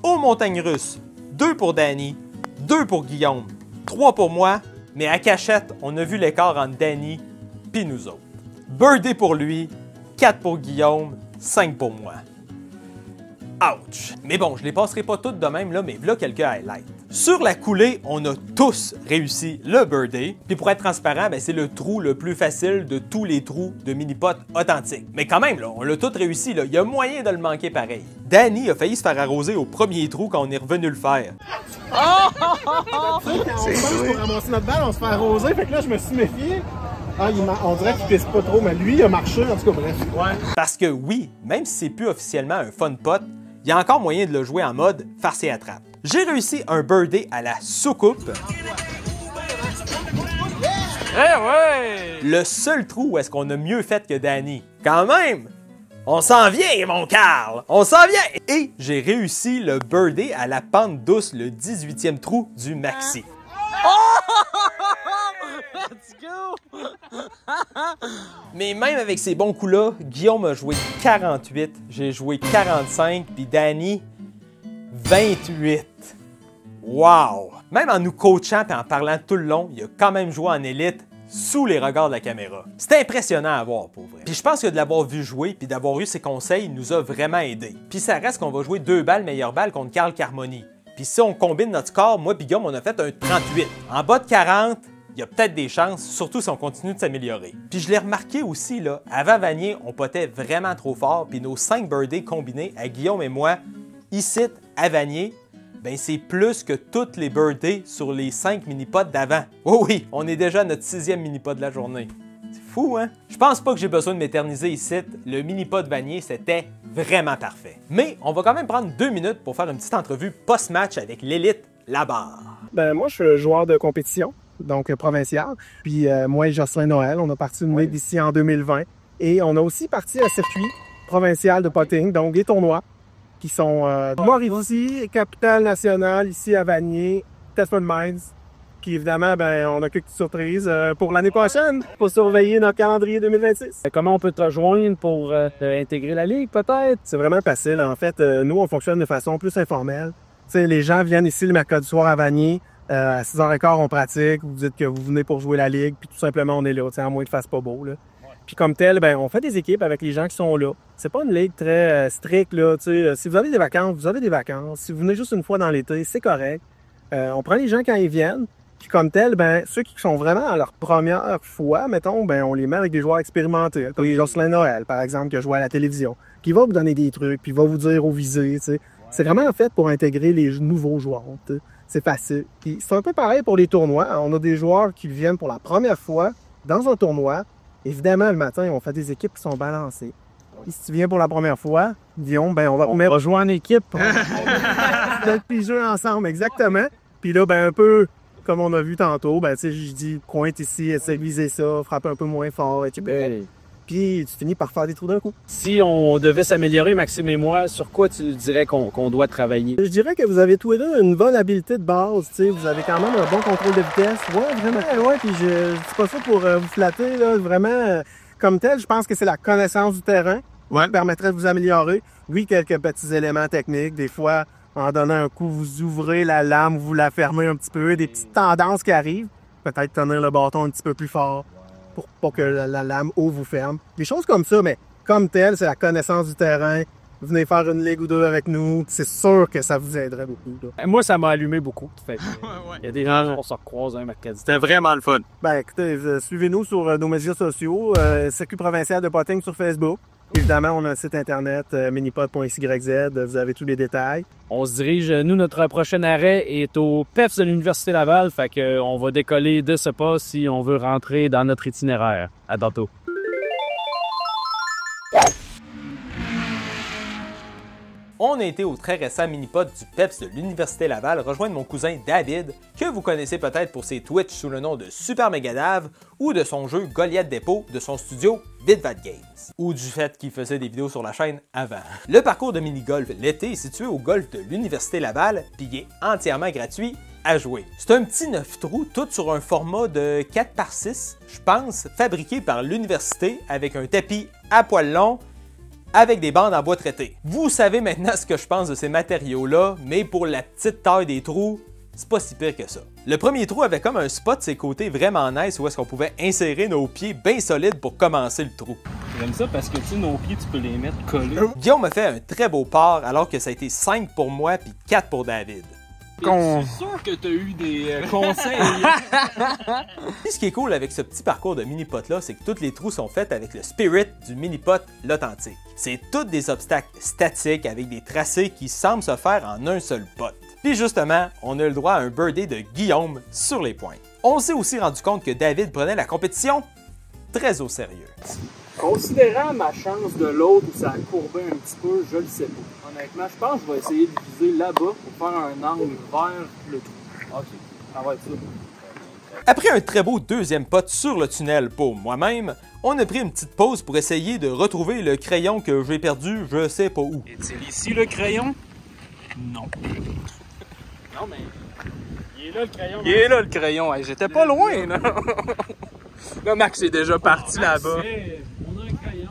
aux montagnes russes, 2 pour Danny, 2 pour Guillaume, 3 pour moi, mais à cachette, on a vu l'écart entre Danny puis nous autres. Birdie pour lui, 4 pour Guillaume, 5 pour moi. Ouch! Mais bon, je les passerai pas toutes de même, là, mais voilà quelques highlights. Sur la coulée, on a tous réussi le birdie. Puis pour être transparent, c'est le trou le plus facile de tous les trous de mini-pot authentiques. Mais quand même, là, on l'a tout réussi. Il y a moyen de le manquer pareil. Danny a failli se faire arroser au premier trou quand on est revenu le faire. C'est sûr. Pour ramasser notre balle, on se fait arroser. Fait que là, je me suis méfié. On dirait qu'il pisse pas trop, mais lui, il a marché. En tout cas, bref. Ouais. Parce que oui, même si c'est plus officiellement un fun pot, il y a encore moyen de le jouer en mode farce et attrape. J'ai réussi un birdie à la soucoupe. Le seul trou où est-ce qu'on a mieux fait que Danny. Quand même! On s'en vient, mon Carl! On s'en vient! Et j'ai réussi le birdie à la pente douce, le 18e trou du maxi. Let's go! Mais même avec ces bons coups-là, Guillaume a joué 48, j'ai joué 45, puis Danny, 28. Wow! Même en nous coachant et en parlant tout le long, il a quand même joué en élite sous les regards de la caméra. C'était impressionnant à voir, pour vrai. Puis je pense que de l'avoir vu jouer puis d'avoir eu ses conseils nous a vraiment aidés. Puis ça reste qu'on va jouer 2 balles meilleure balle contre Carl Carmoni. Puis si on combine notre score, moi et Guillaume, on a fait un 38. En bas de 40, il y a peut-être des chances, surtout si on continue de s'améliorer. Puis je l'ai remarqué aussi, là, avant Vanier, on potait vraiment trop fort, puis nos 5 birdies combinés à Guillaume et moi, ici, à Vanier, c'est plus que toutes les birdies sur les 5 mini-pots d'avant. Oh oui, on est déjà à notre 6e mini-pot de la journée. C'est Fou, hein? Je pense pas que j'ai besoin de m'éterniser ici. Le mini-pot Vanier, c'était vraiment parfait. Mais on va quand même prendre 2 minutes pour faire une petite entrevue post-match avec l'élite là-bas. Ben, moi, je suis joueur de compétition, donc provincial. Puis moi et Jocelyn Noël, on a parti une ligue ici en 2020. Et on a aussi parti un circuit provincial de potting, donc des tournois qui sont Mauricie, Capitale Nationale, ici à Vanier, Tesford Mines. Puis évidemment, ben, on a quelques surprises pour l'année prochaine, pour surveiller notre calendrier 2026. Comment on peut te rejoindre pour intégrer la ligue, peut-être? C'est vraiment facile. En fait, nous, on fonctionne de façon plus informelle. T'sais, les gens viennent ici le mercredi soir à Vanier. À 6h15, on pratique. Vous dites que vous venez pour jouer la ligue, puis tout simplement, on est là, à moins qu'il fasse pas beau. Là. Puis comme tel, ben, on fait des équipes avec les gens qui sont là. C'est pas une ligue très stricte. Là, si vous avez des vacances, vous avez des vacances. Si vous venez juste une fois dans l'été, c'est correct. On prend les gens quand ils viennent. Puis comme tel, ben, ceux qui sont vraiment à leur première fois, mettons, ben, on les met avec des joueurs expérimentés. Comme Jocelyn Noël, par exemple, qui a joué à la télévision, qui va vous donner des trucs, puis va vous dire où viser, tu sais. C'est vraiment en fait pour intégrer les nouveaux joueurs. T'sais. C'est facile. Puis c'est un peu pareil pour les tournois. On a des joueurs qui viennent pour la première fois dans un tournoi. Évidemment, le matin, on fait des équipes qui sont balancées. Puis si tu viens pour la première fois, Guillaume, ben, on va jouer en équipe. Puis jouer ensemble, exactement. Puis là, ben, un peu comme on a vu tantôt, ben, tu sais, je dis, pointe ici, essaie de viser ça, frappe un peu moins fort, etc. Puis tu finis par faire des trous d'un coup. Si on devait s'améliorer, Maxime et moi, sur quoi tu dirais qu'on doit travailler? Je dirais que vous avez tous les deux une bonne habileté de base, tu sais, vous avez quand même un bon contrôle de vitesse. Ouais, vraiment, ouais, puis je dis pas ça pour vous flatter, là, vraiment, comme tel, je pense que c'est la connaissance du terrain qui permettrait de vous améliorer. Oui, quelques petits éléments techniques, des fois, en donnant un coup, vous ouvrez la lame, vous la fermez un petit peu, des petites tendances qui arrivent. Peut-être tenir le bâton un petit peu plus fort pour pas que la lame ouvre ou ferme. Des choses comme ça, mais comme tel, c'est la connaissance du terrain. Venez faire une ligue ou deux avec nous. C'est sûr que ça vous aiderait beaucoup. Là. Moi, ça m'a allumé beaucoup. Fait que, il y a des gens qui se recroisent un mercredi. C'était vraiment le fun. Ben écoutez, suivez-nous sur nos médias sociaux. Circuit provincial de potting sur Facebook. Évidemment, on a un site internet minipod.xyz, vous avez tous les détails. On se dirige, nous, notre prochain arrêt est au PEPS de l'Université Laval, fait qu'on va décoller de ce pas si on veut rentrer dans notre itinéraire. À tantôt. On a été au très récent mini-pod du PEPS de l'Université Laval rejoindre mon cousin David, que vous connaissez peut-être pour ses Twitch sous le nom de Super Megadav ou de son jeu Goliath Depot de son studio Vidvat Games, ou du fait qu'il faisait des vidéos sur la chaîne avant. Le parcours de mini-golf l'été est situé au golf de l'Université Laval, puis il est entièrement gratuit à jouer. C'est un petit 9 trous, tout sur un format de 4x6, je pense, fabriqué par l'université avec un tapis à poils longs, avec des bandes en bois traité. Vous savez maintenant ce que je pense de ces matériaux-là, mais pour la petite taille des trous, c'est pas si pire que ça. Le premier trou avait comme un spot de ses côtés vraiment nice où est-ce qu'on pouvait insérer nos pieds bien solides pour commencer le trou. J'aime ça parce que tu sais, nos pieds, tu peux les mettre collés. Guillaume a fait un très beau part alors que ça a été 5 pour moi puis 4 pour David. Je suis sûr que tu as eu des conseils. Puis ce qui est cool avec ce petit parcours de mini-pot là, c'est que tous les trous sont faits avec le spirit du mini-pot l'authentique. C'est tous des obstacles statiques avec des tracés qui semblent se faire en un seul pot. Puis justement, on a le droit à un birdie de Guillaume sur les points. On s'est aussi rendu compte que David prenait la compétition très au sérieux. Considérant ma chance de l'autre où ça a courbé un petit peu, je le sais pas. Honnêtement, je pense que je vais essayer de viser là-bas pour faire un angle vers le trou. Ok, ça va être ça. Après un très beau deuxième pot sur le tunnel pour moi-même, on a pris une petite pause pour essayer de retrouver le crayon que j'ai perdu je sais pas où. Est-il ici le crayon? Non. Non, mais il est là le crayon. Il est là le crayon. Hey, j'étais pas loin, là. Là, Max est déjà parti là-bas. On a un crayon.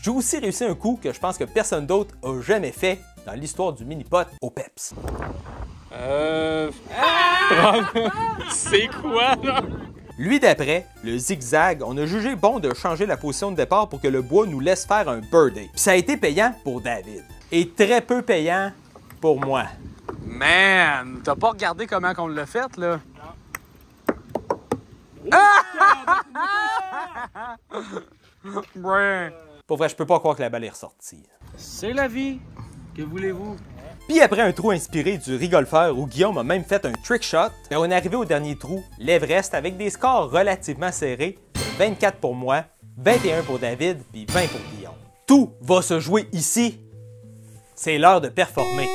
J'ai aussi réussi un coup que je pense que personne d'autre a jamais fait dans l'histoire du mini-pot au PEPS. C'est quoi, là? Lui d'après, le zigzag, on a jugé bon de changer la position de départ pour que le bois nous laisse faire un birdie. Puis ça a été payant pour David. Et très peu payant pour moi. Man, t'as pas regardé comment on l'a fait, là? Pour vrai, je peux pas croire que la balle est ressortie. C'est la vie. Que voulez-vous? Puis après un trou inspiré du rigolfeur où Guillaume a même fait un trick shot, on est arrivé au dernier trou, l'Everest, avec des scores relativement serrés. 24 pour moi, 21 pour David, puis 20 pour Guillaume. Tout va se jouer ici. C'est l'heure de performer.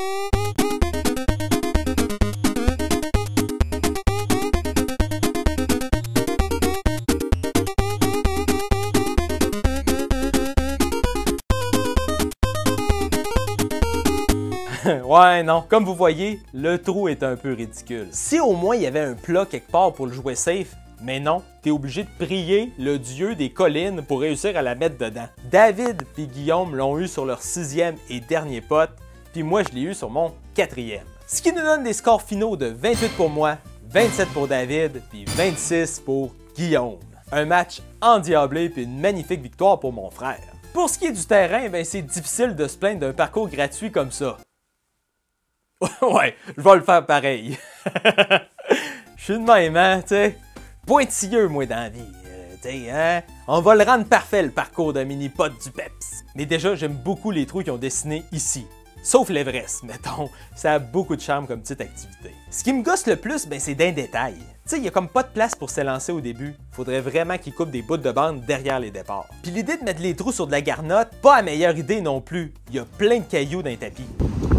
Ouais, non. Comme vous voyez, le trou est un peu ridicule. Si au moins il y avait un plat quelque part pour le jouer safe, mais non, t'es obligé de prier le dieu des collines pour réussir à la mettre dedans. David et Guillaume l'ont eu sur leur 6e et dernier pot, puis moi je l'ai eu sur mon 4e. Ce qui nous donne des scores finaux de 28 pour moi, 27 pour David, puis 26 pour Guillaume. Un match endiablé puis une magnifique victoire pour mon frère. Pour ce qui est du terrain, ben c'est difficile de se plaindre d'un parcours gratuit comme ça. Ouais, je vais le faire pareil. Je suis de même, hein, tu sais. Pointilleux, moi, dans la vie. Tu sais, hein. On va le rendre parfait, le parcours d'un mini-pot du Peps. Mais déjà, j'aime beaucoup les trous qu'ils ont dessinés ici. Sauf l'Everest, mettons. Ça a beaucoup de charme comme petite activité. Ce qui me gosse le plus, ben, c'est d'un détail. Tu sais, il y a comme pas de place pour s'élancer au début. Faudrait vraiment qu'ils coupent des bouts de bande derrière les départs. Puis l'idée de mettre les trous sur de la garnotte, pas la meilleure idée non plus. Il y a plein de cailloux dans les tapis.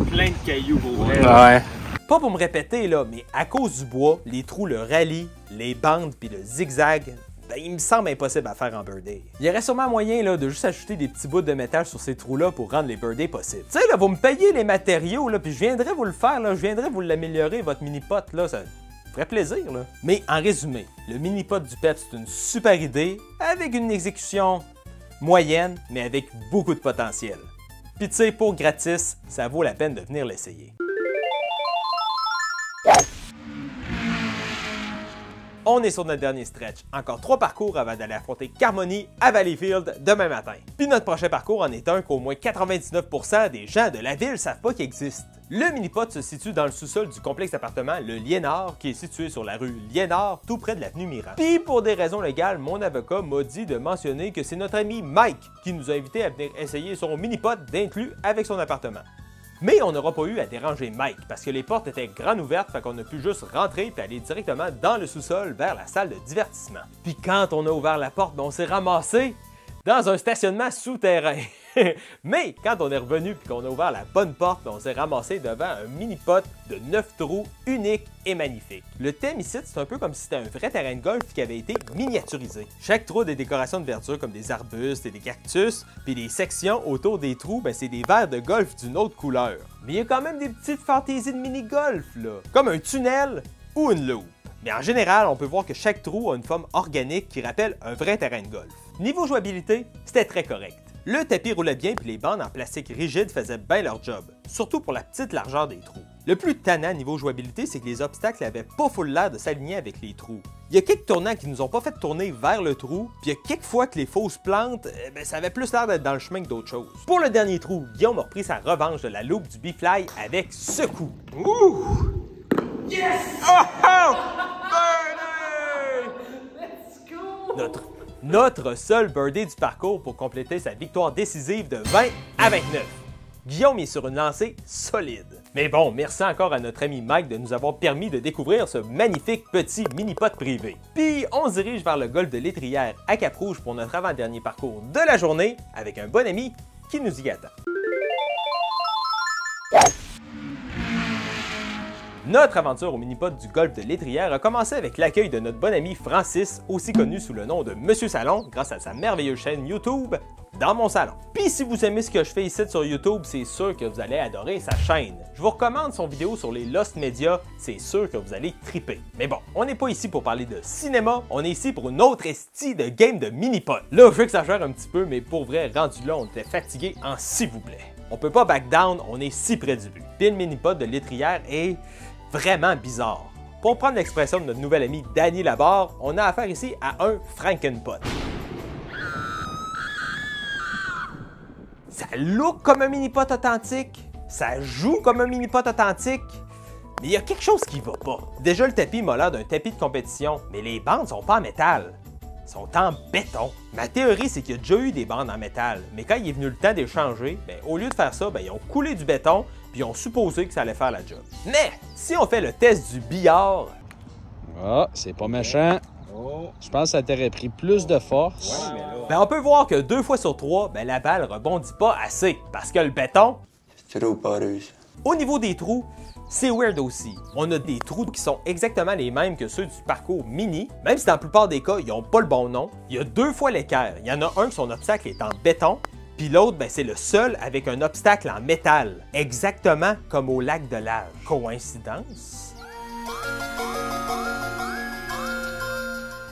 Plein de cailloux pour vrai. Ouais. Pas pour me répéter, là, mais à cause du bois, les trous, le rallye, les bandes puis le zigzag, ben, il me semble impossible à faire en birdie. Il y aurait sûrement moyen là, de juste ajouter des petits bouts de métal sur ces trous-là pour rendre les birdies possibles. Tu sais, là, vous me payez les matériaux, là, puis je viendrai vous le faire, là, je viendrai vous l'améliorer, votre mini-pot, là, ça ferait plaisir, là. Mais en résumé, le mini-pot du Peps, c'est une super idée, avec une exécution moyenne, mais avec beaucoup de potentiel. Puis tu sais, pour gratis, ça vaut la peine de venir l'essayer. On est sur notre dernier stretch. Encore 3 parcours avant d'aller affronter Carmoni à Valleyfield demain matin. Puis notre prochain parcours en est un qu'au moins 99% des gens de la ville savent pas qu'il existe. Le mini-pot se situe dans le sous-sol du complexe d'appartements Le Liénard, qui est situé sur la rue Liénard, tout près de l'avenue Mirand. Puis pour des raisons légales, mon avocat m'a dit de mentionner que c'est notre ami Mike qui nous a invités à venir essayer son mini-pot d'inclus avec son appartement. Mais on n'aura pas eu à déranger Mike parce que les portes étaient grandes ouvertes, fait qu'on a pu juste rentrer et aller directement dans le sous-sol vers la salle de divertissement. Puis quand on a ouvert la porte, on s'est ramassé dans un stationnement souterrain. Mais quand on est revenu et qu'on a ouvert la bonne porte, on s'est ramassé devant un mini-pot de 9 trous unique et magnifique. Le thème ici, c'est un peu comme si c'était un vrai terrain de golf qui avait été miniaturisé. Chaque trou a des décorations de verdure comme des arbustes et des cactus, puis les sections autour des trous, ben, c'est des verres de golf d'une autre couleur. Mais il y a quand même des petites fantaisies de mini-golf, là, comme un tunnel ou une loupe. Mais en général, on peut voir que chaque trou a une forme organique qui rappelle un vrai terrain de golf. Niveau jouabilité, c'était très correct. Le tapis roulait bien puis les bandes en plastique rigide faisaient bien leur job, surtout pour la petite largeur des trous. Le plus tannant niveau jouabilité, c'est que les obstacles n'avaient pas full l'air de s'aligner avec les trous. Il y a quelques tournants qui nous ont pas fait tourner vers le trou, puis il y a quelques fois que les fausses plantes, ben, ça avait plus l'air d'être dans le chemin que d'autres choses. Pour le dernier trou, Guillaume a repris sa revanche de la loupe du B-Fly avec ce coup. Ouh! Yes! Oh oh! Birdie! Notre seul birdie du parcours pour compléter sa victoire décisive de 20 à 29. Guillaume est sur une lancée solide. Mais bon, merci encore à notre ami Mike de nous avoir permis de découvrir ce magnifique petit mini-pot privé. Puis on se dirige vers le golfe de l'Étrière à Cap-Rouge pour notre avant-dernier parcours de la journée avec un bon ami qui nous y attend. Notre aventure au mini-pot du golfe de l'Étrière a commencé avec l'accueil de notre bon ami Francis, aussi connu sous le nom de Monsieur Salon, grâce à sa merveilleuse chaîne YouTube, Dans mon salon. Puis si vous aimez ce que je fais ici sur YouTube, c'est sûr que vous allez adorer sa chaîne. Je vous recommande son vidéo sur les Lost Media, c'est sûr que vous allez triper. Mais bon, on n'est pas ici pour parler de cinéma, on est ici pour une autre esti de game de mini-pot. Là, je veux que ça gère un petit peu, mais pour vrai, rendu là, on était fatigué en s'il vous plaît. On peut pas back down, on est si près du but. Puis le mini-pot de l'Étrière est vraiment bizarre. Pour prendre l'expression de notre nouvel ami Danny Labarre, on a affaire ici à un Frankenpot. Ça look comme un mini-pot authentique, ça joue comme un mini-pot authentique, mais il y a quelque chose qui va pas. Déjà, le tapis m'a l'air d'un tapis de compétition, mais les bandes sont pas en métal, sont en béton. Ma théorie, c'est qu'il y a déjà eu des bandes en métal, mais quand il est venu le temps d'échanger, au lieu de faire ça, ils ont coulé du béton, puis ils ont supposé que ça allait faire la job. Mais si on fait le test du billard... Ah, c'est pas méchant. Je pense que ça t'aurait pris plus de force. Ben, on peut voir que 2 fois sur 3, ben, la balle rebondit pas assez parce que le béton... C'est trop poreux, ça. Au niveau des trous, c'est weird aussi. On a des trous qui sont exactement les mêmes que ceux du parcours mini, même si dans la plupart des cas, ils n'ont pas le bon nom. Il y a 2 fois l'équerre. Il y en a un que son obstacle est en béton, puis l'autre, ben, c'est le seul avec un obstacle en métal. Exactement comme au lac de l'Age. Coïncidence?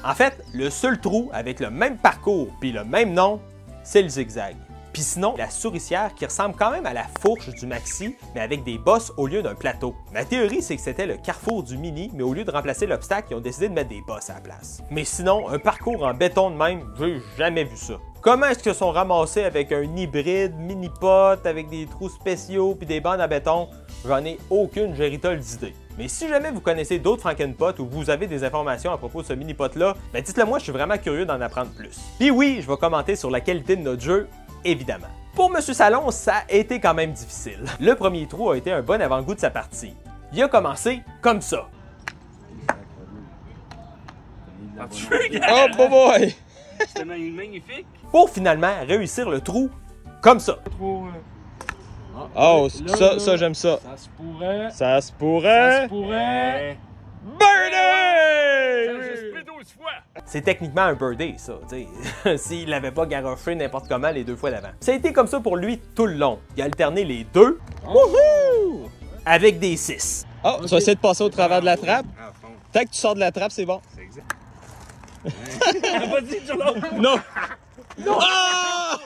En fait, le seul trou avec le même parcours puis le même nom, c'est le zigzag. Puis sinon, la souricière qui ressemble quand même à la fourche du Maxi, mais avec des bosses au lieu d'un plateau. Ma théorie, c'est que c'était le carrefour du Mini, mais au lieu de remplacer l'obstacle, ils ont décidé de mettre des bosses à la place. Mais sinon, un parcours en béton de même, j'ai jamais vu ça. Comment est-ce qu'ils sont ramassés avec un hybride mini-pot, avec des trous spéciaux puis des bandes à béton? J'en ai aucune géritole d'idée. Mais si jamais vous connaissez d'autres Frankenpot ou vous avez des informations à propos de ce mini-pot-là, ben dites-le moi, je suis vraiment curieux d'en apprendre plus. Puis oui, je vais commenter sur la qualité de notre jeu, évidemment. Pour Monsieur Salon, ça a été quand même difficile. Le premier trou a été un bon avant-goût de sa partie. Il a commencé comme ça. Oh boy! C'était magnifique. Pour finalement réussir le trou comme ça. Oh, ça j'aime ça. Ça se pourrait. Ça se pourrait. Ça se pourrait. Birdie! J'ai spé 12 fois. C'est techniquement un birdie, ça, tu sais. S'il l'avait pas garoché n'importe comment les 2 fois d'avant. Ça a été comme ça pour lui tout le long. Il a alterné les 2 wouhou, avec des 6. Oh, tu vas essayer de passer au travers de la trappe. Tant que tu sors de la trappe, c'est bon. C'est exact. Vas-y, Joe. Non! Non! Ah!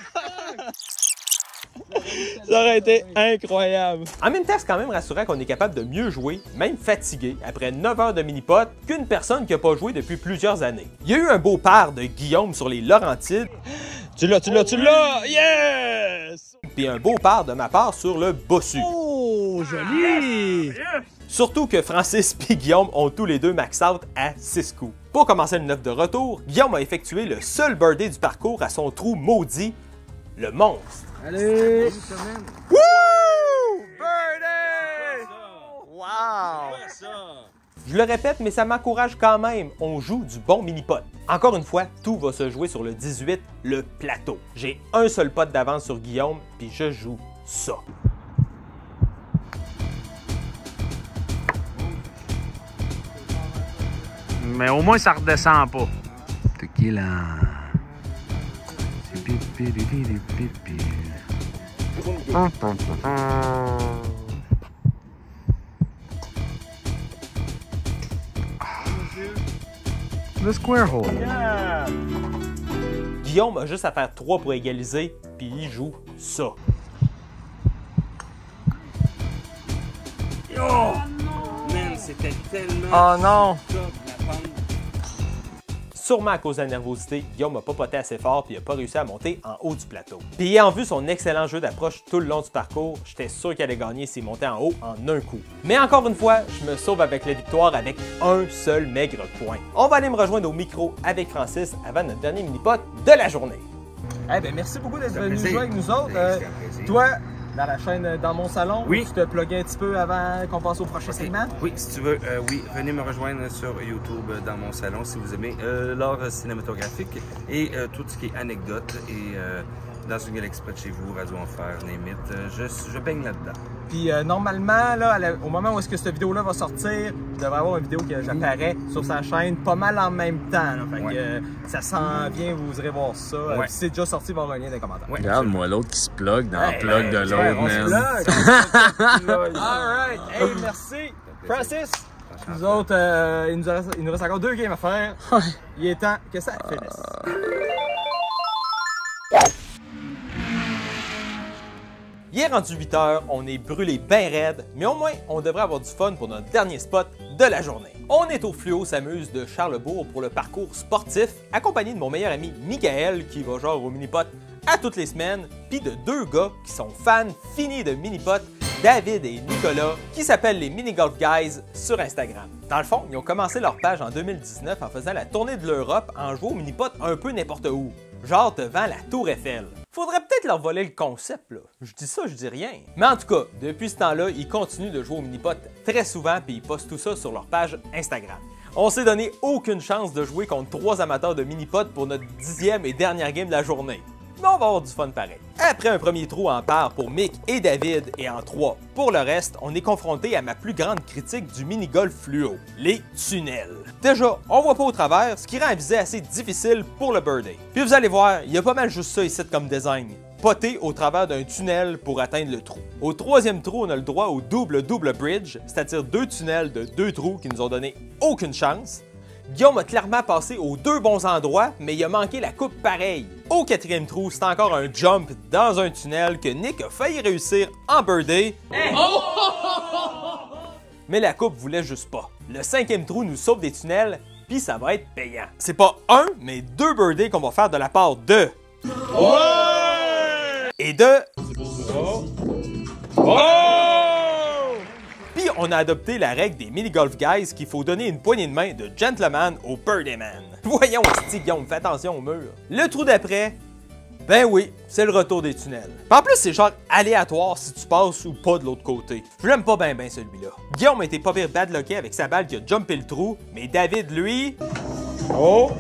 Ça aurait été incroyable. En même temps, c'est quand même rassurant qu'on est capable de mieux jouer, même fatigué, après 9 heures de mini-pot, qu'une personne qui n'a pas joué depuis plusieurs années. Il y a eu un beau part de Guillaume sur les Laurentides. Tu l'as! Yes! Puis un beau part de ma part sur le Bossu. Oh, joli! Surtout que Francis et Guillaume ont tous les deux max out à 6 coups. Pour commencer le 9 de retour, Guillaume a effectué le seul birdie du parcours à son trou maudit, le monstre. Allez! Wouh! Birdie! Wow! Je le répète, mais ça m'encourage quand même. On joue du bon mini-pot. Encore une fois, tout va se jouer sur le 18, le plateau. J'ai un seul pot d'avance sur Guillaume, puis je joue ça. Mais au moins, ça redescend pas. Tequila. Le square hole. Guillaume a juste à faire 3 pour égaliser, puis il joue ça. Oh! Man, c'était tellement... Oh non! Sûrement à cause de la nervosité, Guillaume n'a pas poté assez fort puis il n'a pas réussi à monter en haut du plateau. Puis ayant vu son excellent jeu d'approche tout le long du parcours, j'étais sûr qu'il allait gagner s'il montait en haut en un coup. Mais encore une fois, je me sauve avec la victoire avec un seul maigre point. On va aller me rejoindre au micro avec Francis avant notre dernier mini-pot de la journée. Eh ben merci beaucoup d'être venu jouer avec nous autres. Toi, dans la chaîne Dans mon salon, Oui. tu te plugues un petit peu avant qu'on passe au prochain segment? Oui, si tu veux, oui, venez me rejoindre sur YouTube dans mon salon si vous aimez l'art cinématographique et tout ce qui est anecdote et dans une galaxie près de chez vous, Radio Enfer, name it, je baigne là-dedans. Puis normalement, là, au moment où est-ce que cette vidéo-là va sortir, je devrais avoir une vidéo que j'apparais sur sa chaîne pas mal en même temps. Là. Fait que ça s'en vient, vous irez voir ça. Ouais. Puis si c'est déjà sorti, il va y avoir un lien dans les commentaires. Ouais, Regarde-moi l'autre qui se plug dans le plug de l'autre, on se man. plug. Alright, hey, merci. Francis, nous autres, il nous reste encore 2 games à faire. Il est temps que ça finisse. Il est rendu 8 h, on est brûlé bien raide, mais au moins, on devrait avoir du fun pour notre dernier spot de la journée. On est au Fluo s'amuse de Charlesbourg pour le parcours sportif, accompagné de mon meilleur ami Michael, qui va genre au mini-pot à toutes les semaines, puis de 2 gars qui sont fans finis de mini-pot, David et Nicolas, qui s'appellent les Mini Golf Guys sur Instagram. Dans le fond, ils ont commencé leur page en 2019 en faisant la tournée de l'Europe en jouant au mini-pot un peu n'importe où, genre devant la Tour Eiffel. Faudrait peut-être leur voler le concept, là. Je dis ça, je dis rien. Mais en tout cas, depuis ce temps-là, ils continuent de jouer au mini-pot très souvent puis ils postent tout ça sur leur page Instagram. On s'est donné aucune chance de jouer contre 3 amateurs de mini-pot pour notre 10e et dernière game de la journée. Mais on va avoir du fun pareil. Après un premier trou en part pour Mick et David et en 3 pour le reste, on est confronté à ma plus grande critique du mini-golf fluo, les tunnels. Déjà, on voit pas au travers, ce qui rend la visée assez difficile pour le birdie. Puis vous allez voir, il y a pas mal juste ça ici comme design. Poter au travers d'un tunnel pour atteindre le trou. Au 3e trou, on a le droit au double bridge, c'est-à-dire 2 tunnels de 2 trous qui nous ont donné aucune chance. Guillaume a clairement passé aux 2 bons endroits, mais il a manqué la coupe pareil. Au 4e trou, c'est encore un jump dans un tunnel que Nick a failli réussir en birdie. Mais la coupe voulait juste pas. Le 5e trou nous sauve des tunnels, puis ça va être payant. C'est pas un, mais 2 birdies qu'on va faire de la part de... Et de... Puis on a adopté la règle des mini-golf guys qu'il faut donner une poignée de main de gentleman au birdie man. Voyons, petit Guillaume, fais attention au mur. Le trou d'après, ben oui, c'est le retour des tunnels. En plus, c'est genre aléatoire si tu passes ou pas de l'autre côté. Je l'aime pas ben celui-là. Guillaume a été pas pire badlocké avec sa balle qui a jumpé le trou, mais David, lui... Oh!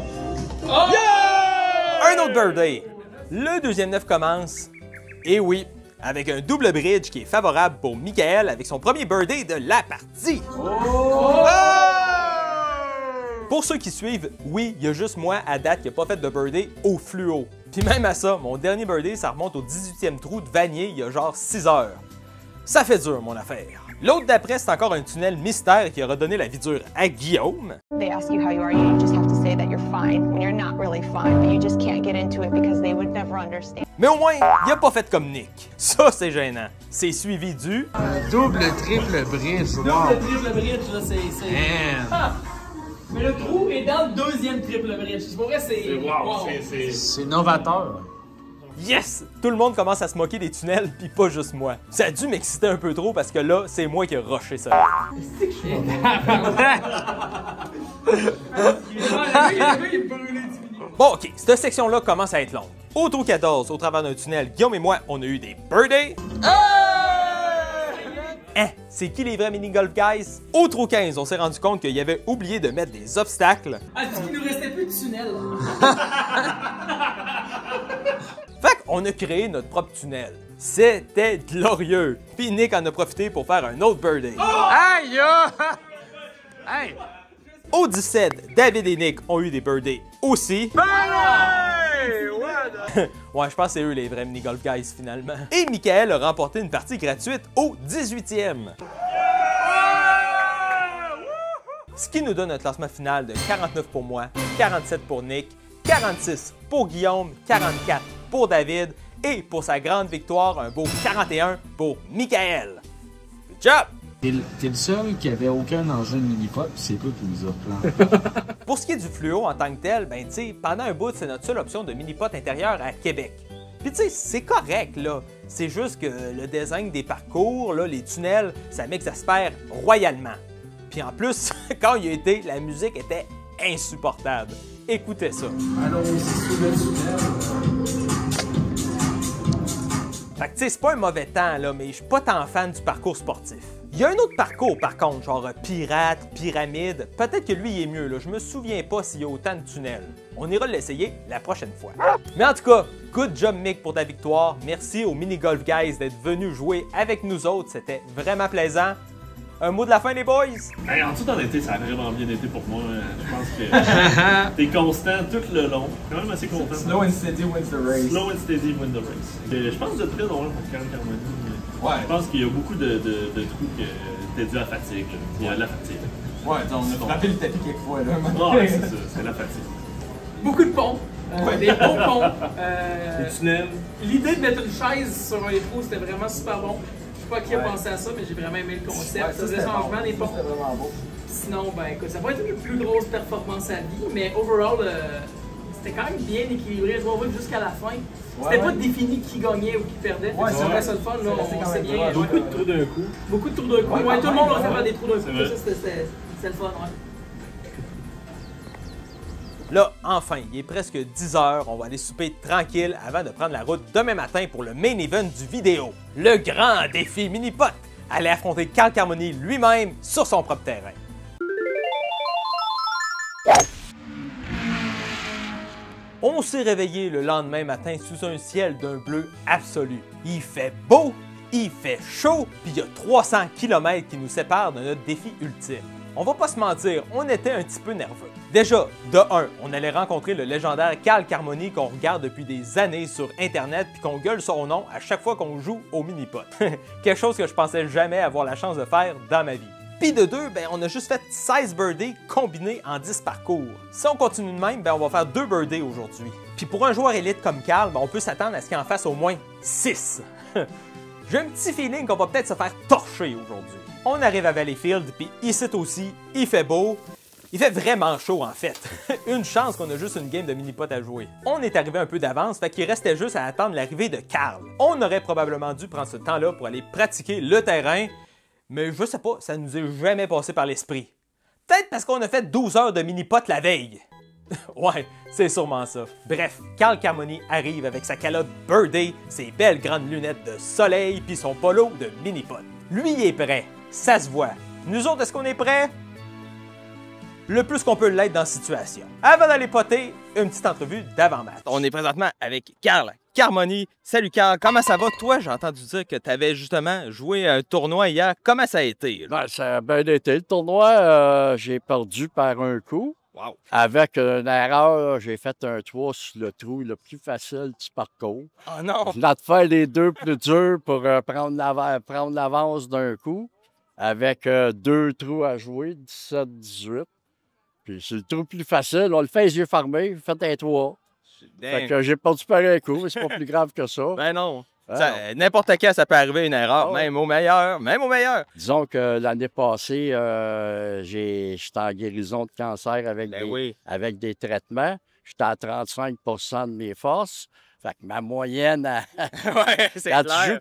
Yeah! Un autre birdie. Le 2e 9 commence, et oui, avec un double bridge qui est favorable pour Michael avec son premier birdie de la partie. Pour ceux qui suivent, oui, il y a juste moi à date qui n'a pas fait de birdie au fluo. Puis même à ça, mon dernier birdie, ça remonte au 18e trou de Vanier il y a genre 6 heures. Ça fait dur, mon affaire. L'autre d'après, c'est encore un tunnel mystère qui aura donné la vie dure à Guillaume. They ask you how you are, you just have to say that you're fine when you're not really fine, but you just can't get into it because they would never understand. Mais au moins, il a pas fait comme Nick. Ça, c'est gênant. C'est suivi du... Double, triple bridge. Double, triple bridge, là, c'est... Ah! Mais le trou est dans le 2e triple bridge. C'est pour vrai, c'est... Wow, c'est novateur. Yes! Tout le monde commence à se moquer des tunnels, pis pas juste moi. Ça a dû m'exciter un peu trop parce que là, c'est moi qui ai rushé ça. Bon, ok, cette section-là commence à être longue. Au trou 14, au travers d'un tunnel, Guillaume et moi, on a eu des birdies. Hein? C'est qui les vrais mini-golf guys? Au trou 15, on s'est rendu compte qu'il avait oublié de mettre des obstacles. Ah, tu dis qu'il nous restait plus de tunnel. Fait qu'on a créé notre propre tunnel. C'était glorieux. Puis Nick en a profité pour faire un autre birdie. Aïe! Hey! Au 17, David et Nick ont eu des birdies aussi. Ouais, je pense que c'est eux les vrais mini-golf guys finalement. Et Michael a remporté une partie gratuite au 18e. Ce qui nous donne un classement final de 49 pour moi, 47 pour Nick, 46 pour Guillaume, 44 pour David et pour sa grande victoire, un beau 41 pour Michael. Good job! T'es le seul qui avait aucun enjeu de mini-pot, puis c'est toi qui nous a planté. Pour ce qui est du fluo en tant que tel, ben tu sais, pendant un bout, c'est notre seule option de mini-pot intérieur à Québec. Puis tu sais, c'est correct là. C'est juste que le design des parcours, là, les tunnels, ça m'exaspère royalement. Puis en plus, quand il y a été, la musique était insupportable. Écoutez ça. Allons-y sous le tunnel. Fait que tu sais, c'est pas un mauvais temps là, mais je suis pas tant fan du parcours sportif. Il y a un autre parcours par contre, genre pirate, pyramide. Peut-être que lui il est mieux là, je me souviens pas s'il y a autant de tunnels. On ira l'essayer la prochaine fois. Mais en tout cas, good job Mick pour ta victoire. Merci aux Mini Golf Guys d'être venus jouer avec nous autres, c'était vraiment plaisant. Un mot de la fin les boys? Hey, en toute honnêteté, ça a vraiment bien été pour moi. Je pense que t'es constant tout le long. Quand même assez content. Slow and steady wins the race. Slow and steady wins the race. Je pense que vous êtes très drôle pour Carl Carmoni. Ouais. Je pense qu'il y a beaucoup de trucs qui étaient dus à la fatigue. Là. Il y a de la fatigue. Ouais, on a frappé le tapis quelques fois là. Ouais, c'est ça, c'est la fatigue. Beaucoup de ponts. Des beaux ponts. Les tunnels. L'idée de mettre une chaise sur un trou, c'était vraiment super bon. Je sais pas qui a pensé à ça, mais j'ai vraiment aimé le concept. Ouais, ça faisait changement des ponts. C'était vraiment beau. Sinon, ben écoute, ça n'a pas été les plus grosses performances à vie, mais overall, c'était quand même bien équilibré. Je vois jusqu'à la fin. C'était pas défini qui gagnait ou qui perdait. Ouais, c'est vrai, ça le fun. Là, on sait bien. Beaucoup de trous d'un coup. Beaucoup de trous d'un coup. Ouais, tout le monde aurait fait des trous d'un coup. Ça, c'était le fun, ouais. Là, enfin, il est presque 10 h, on va aller souper tranquille avant de prendre la route demain matin pour le main event du vidéo. Le grand défi mini-pot, aller affronter Carl Carmoni lui-même sur son propre terrain. On s'est réveillé le lendemain matin sous un ciel d'un bleu absolu. Il fait beau, il fait chaud, puis il y a 300 km qui nous séparent de notre défi ultime. On va pas se mentir, on était un petit peu nerveux. Déjà, de 1, on allait rencontrer le légendaire Carl Carmoni qu'on regarde depuis des années sur Internet puis qu'on gueule son nom à chaque fois qu'on joue au mini-pot. Quelque chose que je pensais jamais avoir la chance de faire dans ma vie. Puis de 2, ben, on a juste fait 16 birdies combinés en 10 parcours. Si on continue de même, ben, on va faire 2 birdies aujourd'hui. Puis pour un joueur élite comme Carl, ben, on peut s'attendre à ce qu'il en fasse au moins 6. J'ai un petit feeling qu'on va peut-être se faire torcher aujourd'hui. On arrive à Valleyfield, puis ici aussi, il fait beau. Il fait vraiment chaud en fait. Une chance qu'on a juste une game de mini-pot à jouer. On est arrivé un peu d'avance, fait qu'il restait juste à attendre l'arrivée de Carl. On aurait probablement dû prendre ce temps-là pour aller pratiquer le terrain, mais je sais pas, ça nous est jamais passé par l'esprit. Peut-être parce qu'on a fait 12 heures de mini-pot la veille. Ouais, c'est sûrement ça. Bref, Carl Carmoni arrive avec sa calotte Birdie, ses belles grandes lunettes de soleil, puis son polo de mini-pot. Lui il est prêt, ça se voit. Nous autres, est-ce qu'on est prêts? Le plus qu'on peut l'être dans la situation. Avant d'aller poter, une petite entrevue d'avant-match. On est présentement avec Carl Carmoni. Salut Carl, comment ça va? Toi, j'ai entendu dire que tu avais justement joué un tournoi hier. Comment ça a été? Ben, ça a bien été. Le tournoi, j'ai perdu par un coup. Wow. Avec une erreur, j'ai fait un 3 sur le trou le plus facile du parcours. Oh non! Je voulais faire les 2 plus durs pour prendre l'avance d'un coup. Avec 2 trous à jouer, 17-18. Puis c'est le trou plus facile. On le fait les yeux fermés, faites un 3. Fait que j'ai perdu par un coup, mais c'est pas plus grave que ça. Ben non. N'importe quand, ça peut arriver une erreur, même au meilleur, Disons que l'année passée, j'étais en guérison de cancer avec des traitements. J'étais à 35 % de mes forces. Fait que ma moyenne, ouais, quand tu joues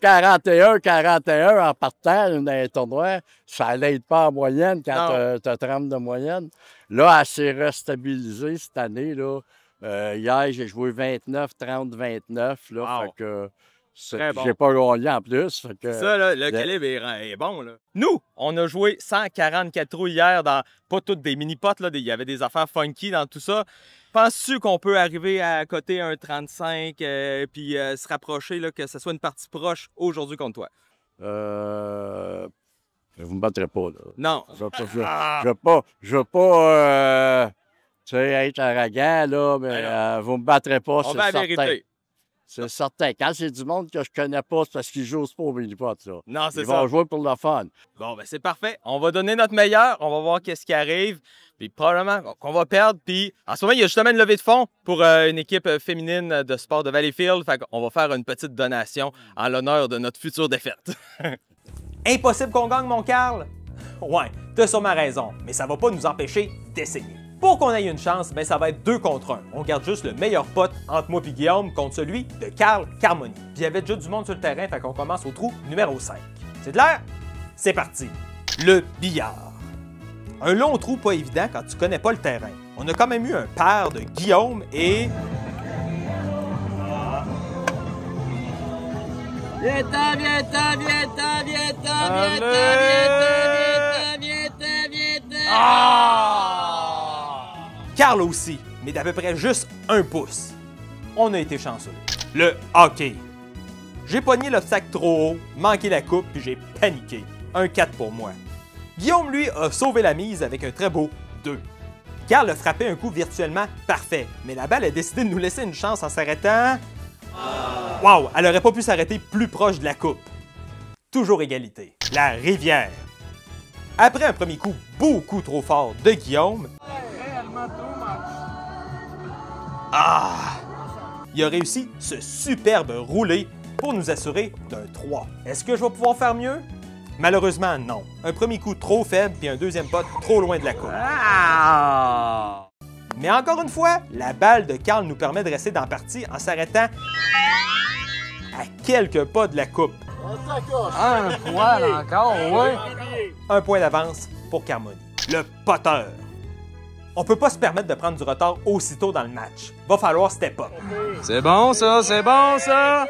41 en partant dans un tournoi, ça l'aide pas en moyenne quand tu as 30 de moyenne. Là, elle s'est restabilisée cette année. Là. Hier, j'ai joué 29, 30, 29. Là, wow. Fait que bon. J'ai pas gagné en plus. Fait que, ça, là, le calibre est bon. Là. Nous, on a joué 144 trous hier dans pas toutes des mini-pots. Il y avait des affaires funky dans tout ça. Penses-tu qu'on peut arriver à côté un 35 puis se rapprocher, là, que ce soit une partie proche aujourd'hui contre toi? Vous me battrez pas, là. Non. Je veux pas tu sais, être arrogant, là, mais vous me battrez pas, c'est certain. Vérité. C'est certain. Quand c'est du monde que je connais pas, c'est parce qu'ils jouent pas au mini-pot, là. Non, c'est ça. Ils vont jouer pour le fun. Bon, ben c'est parfait. On va donner notre meilleur. On va voir qu'est-ce qui arrive. Puis probablement qu'on va perdre. Puis en ce moment, il y a justement une levée de fonds pour une équipe féminine de sport de Valleyfield. Fait qu'on va faire une petite donation en l'honneur de notre future défaite. Impossible qu'on gagne, mon Carl? Ouais, t'as sûrement raison, mais ça va pas nous empêcher d'essayer. Pour qu'on ait une chance, ben ça va être 2 contre 1. On garde juste le meilleur pote entre moi et Guillaume contre celui de Carl Carmoni. Puis il y avait déjà du monde sur le terrain, fait qu'on commence au trou numéro 5. C'est de l'air? C'est parti. Le billard. Un long trou pas évident quand tu connais pas le terrain. On a quand même eu un pair de Guillaume et... Viens-t'en! Carl aussi, mais d'à peu près juste 1 pouce. On a été chanceux. Le hockey. J'ai pogné l'obstacle trop haut, manqué la coupe, puis j'ai paniqué. Un 4 pour moi. Guillaume, lui, a sauvé la mise avec un très beau 2. Carl a frappé un coup virtuellement parfait, mais la balle a décidé de nous laisser une chance en s'arrêtant... Wow! Elle aurait pas pu s'arrêter plus proche de la coupe. Toujours égalité. La rivière. Après un premier coup beaucoup trop fort de Guillaume... Il a réussi ce superbe roulé pour nous assurer d'un 3. Est-ce que je vais pouvoir faire mieux? Malheureusement, non. Un premier coup trop faible puis un deuxième pot trop loin de la coupe. Mais encore une fois, la balle de Carl nous permet de rester dans la partie en s'arrêtant à quelques pas de la coupe. Un point encore, oui. Un point d'avance pour Carmoni. Le poteur. On peut pas se permettre de prendre du retard aussitôt dans le match. Va falloir step up. C'est bon ça, c'est bon ça!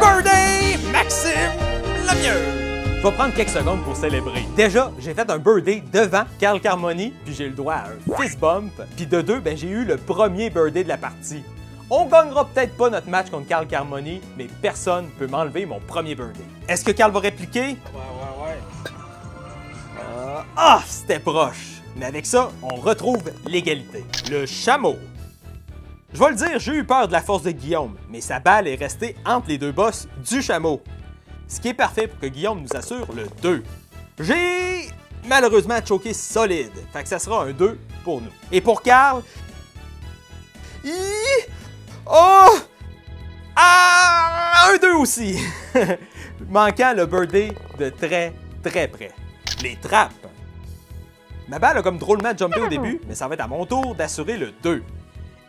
Birdie! Maxime Lemieux! Je vais prendre quelques secondes pour célébrer. Déjà, j'ai fait un birdie devant Carl Carmoni, puis j'ai le droit à un fist bump. Puis de deux, ben, j'ai eu le premier birdie de la partie. On gagnera peut-être pas notre match contre Carl Carmoni, mais personne ne peut m'enlever mon premier birdie. Est-ce que Carl va répliquer? Ouais. C'était proche. Mais avec ça, on retrouve l'égalité. Le chameau. Je vais le dire, j'ai eu peur de la force de Guillaume, mais sa balle est restée entre les deux bosses du chameau. Ce qui est parfait pour que Guillaume nous assure le 2. J'ai malheureusement choqué solide, fait que ça sera un 2 pour nous. Et pour Carl... un 2 aussi! Manquant le birdie de très près. Les trappes. Ma balle a comme drôlement jumpé au début, mais ça va être à mon tour d'assurer le 2.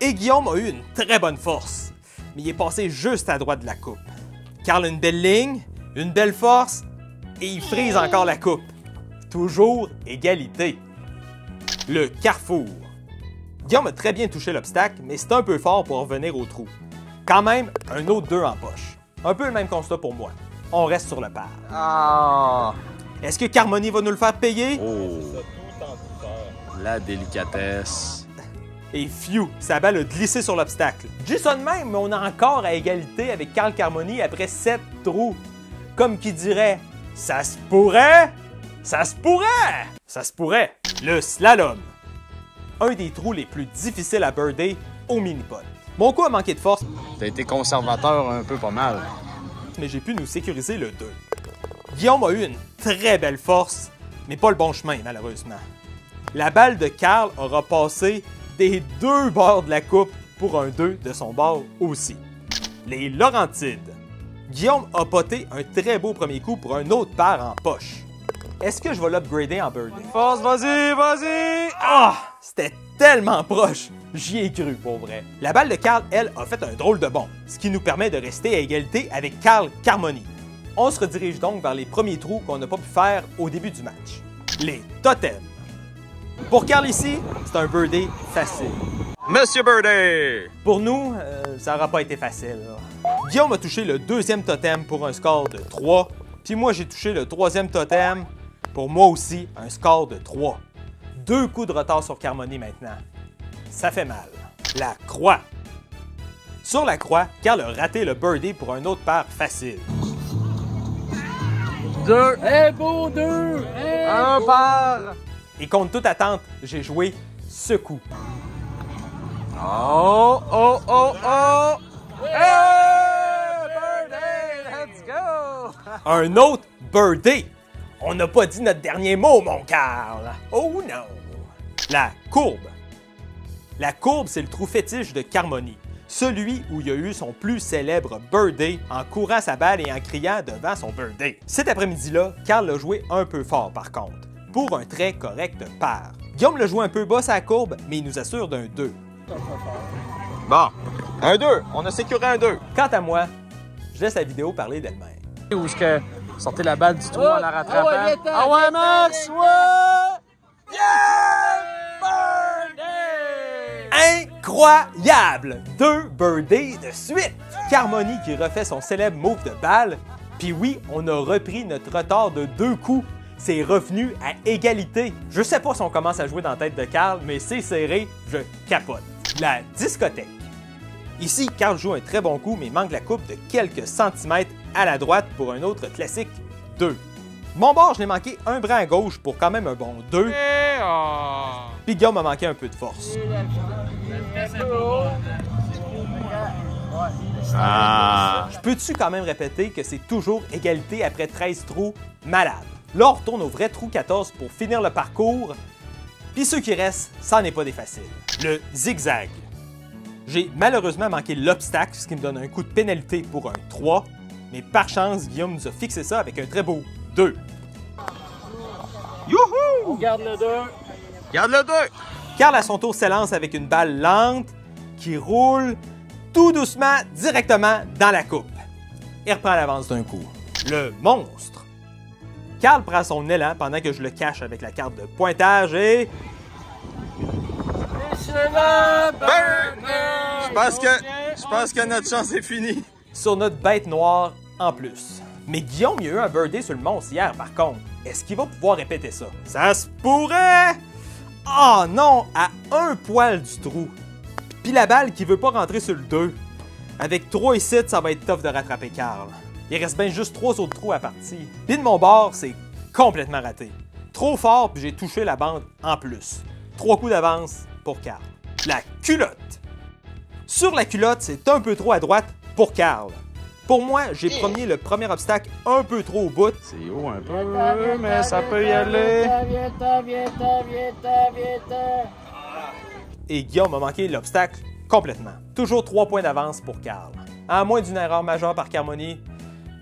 Et Guillaume a eu une très bonne force, mais il est passé juste à droite de la coupe. Carl a une belle ligne, une belle force, et il frise encore la coupe. Toujours égalité. Le carrefour. Guillaume a très bien touché l'obstacle, mais c'est un peu fort pour revenir au trou. Quand même, un autre 2 en poche. Un peu le même constat pour moi. On reste sur le par. Est-ce que Carmoni va nous le faire payer? Oh, la délicatesse. Et phew, sa balle a glissé sur l'obstacle. Je dis ça de même, mais on est encore à égalité avec Carl Carmoni après 7 trous. Comme qui dirait, ça se pourrait? Ça se pourrait! Ça se pourrait. Le slalom. Un des trous les plus difficiles à birder au mini-pot. Mon coup a manqué de force. T'as été conservateur un peu pas mal. Mais j'ai pu nous sécuriser le 2. Guillaume a eu une très belle force, mais pas le bon chemin, malheureusement. La balle de Carl aura passé des 2 bords de la coupe pour un 2 de son bord aussi. Les Laurentides. Guillaume a poté un très beau premier coup pour un autre par en poche. Est-ce que je vais l'upgrader en birdie? Force, vas-y! C'était tellement proche! J'y ai cru, pour vrai. La balle de Carl, elle, a fait un drôle de bond, ce qui nous permet de rester à égalité avec Carl Carmoni. On se redirige donc vers les premiers trous qu'on n'a pas pu faire au début du match. Les totems. Pour Carl ici, c'est un birdie facile. Monsieur Birdie! Pour nous, ça n'aura pas été facile. Là. Guillaume a touché le 2e totem pour un score de 3, puis moi j'ai touché le 3e totem pour moi aussi un score de 3. 2 coups de retard sur Carmoni maintenant. Ça fait mal. La croix. Sur la croix, Carl a raté le birdie pour un autre par facile. 2. Hey, beau 2! Hey, Un par! Et contre toute attente, j'ai joué ce coup. Oh! Hey! Birdie! Let's go! Un autre birdie! On n'a pas dit notre dernier mot, mon Carl! Oh non! La courbe. La courbe, c'est le trou fétiche de Carmoni. Celui où il a eu son plus célèbre birdie en courant sa balle et en criant devant son birdie. Cet après-midi-là, Carl l'a joué un peu fort par contre, pour un très correct par. Guillaume l'a joué un peu bas sa courbe, mais il nous assure d'un 2. Bon, un 2. On a sécuré un 2. Quant à moi, je laisse la vidéo parler d'elle-même. Où est-ce que sortez la balle du trou en la rattrapant? Ah ouais, Max! Ouais! Yeah! Birdie! Incroyable! 2 birdies de suite! Carmoni qui refait son célèbre move de balle. Puis oui, on a repris notre retard de 2 coups. C'est revenu à égalité. Je sais pas si on commence à jouer dans la tête de Carl, mais c'est serré, je capote. La discothèque. Ici, Carl joue un très bon coup, mais manque la coupe de quelques centimètres à la droite pour un autre classique 2. Mon bord, je l'ai manqué un bras à gauche pour quand même un bon 2. Puis Guillaume a manqué un peu de force. Je peux-tu quand même répéter que c'est toujours égalité après 13 trous malade? Là, on retourne au vrai trou 14 pour finir le parcours. Puis ceux qui restent, ça n'est pas des faciles. Le zigzag. J'ai malheureusement manqué l'obstacle, ce qui me donne un coup de pénalité pour un 3. Mais par chance, Guillaume nous a fixé ça avec un très beau 2. Youhou! On garde le 2. Garde le 2! Carl à son tour s'élance avec une balle lente qui roule tout doucement directement dans la coupe. Il reprend l'avance d'un coup. Le monstre. Carl prend son élan pendant que je le cache avec la carte de pointage et... Je pense que notre chance est finie. Sur notre bête noire en plus. Mais Guillaume, il a eu un birdie sur le monstre hier, par contre. Est-ce qu'il va pouvoir répéter ça? Ça se pourrait! Oh non! À un poil du trou. Puis la balle qui veut pas rentrer sur le 2. Avec 3 ici, ça va être tough de rattraper Carl. Il reste bien juste 3 autres trous à partir. Puis de mon bord, c'est complètement raté. Trop fort, puis j'ai touché la bande en plus. 3 coups d'avance pour Carl. La culotte! Sur la culotte, c'est un peu trop à droite pour Carl. Pour moi, j'ai promis le premier obstacle un peu trop au bout. C'est haut un peu, mais ça peut y aller. Et Guillaume a manqué l'obstacle complètement. Toujours 3 points d'avance pour Carl. À moins d'une erreur majeure par Carmoni,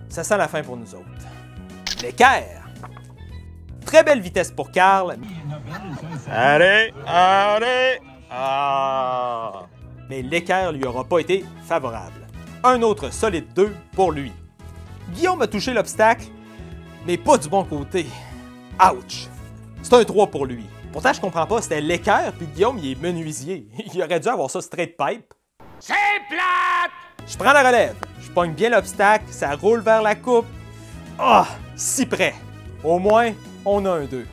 ça sent la fin pour nous autres. L'équerre. Très belle vitesse pour Carl. Allez, allez! Ah! Mais l'équerre lui aura pas été favorable. Un autre solide 2 pour lui. Guillaume a touché l'obstacle, mais pas du bon côté. Ouch! C'est un 3 pour lui. Pourtant, je comprends pas, c'était l'équerre, puis Guillaume, il est menuisier. Il aurait dû avoir ça straight pipe. C'est plate! Je prends la relève. Je pogne bien l'obstacle, ça roule vers la coupe. Ah! Si près. Au moins, on a un 2.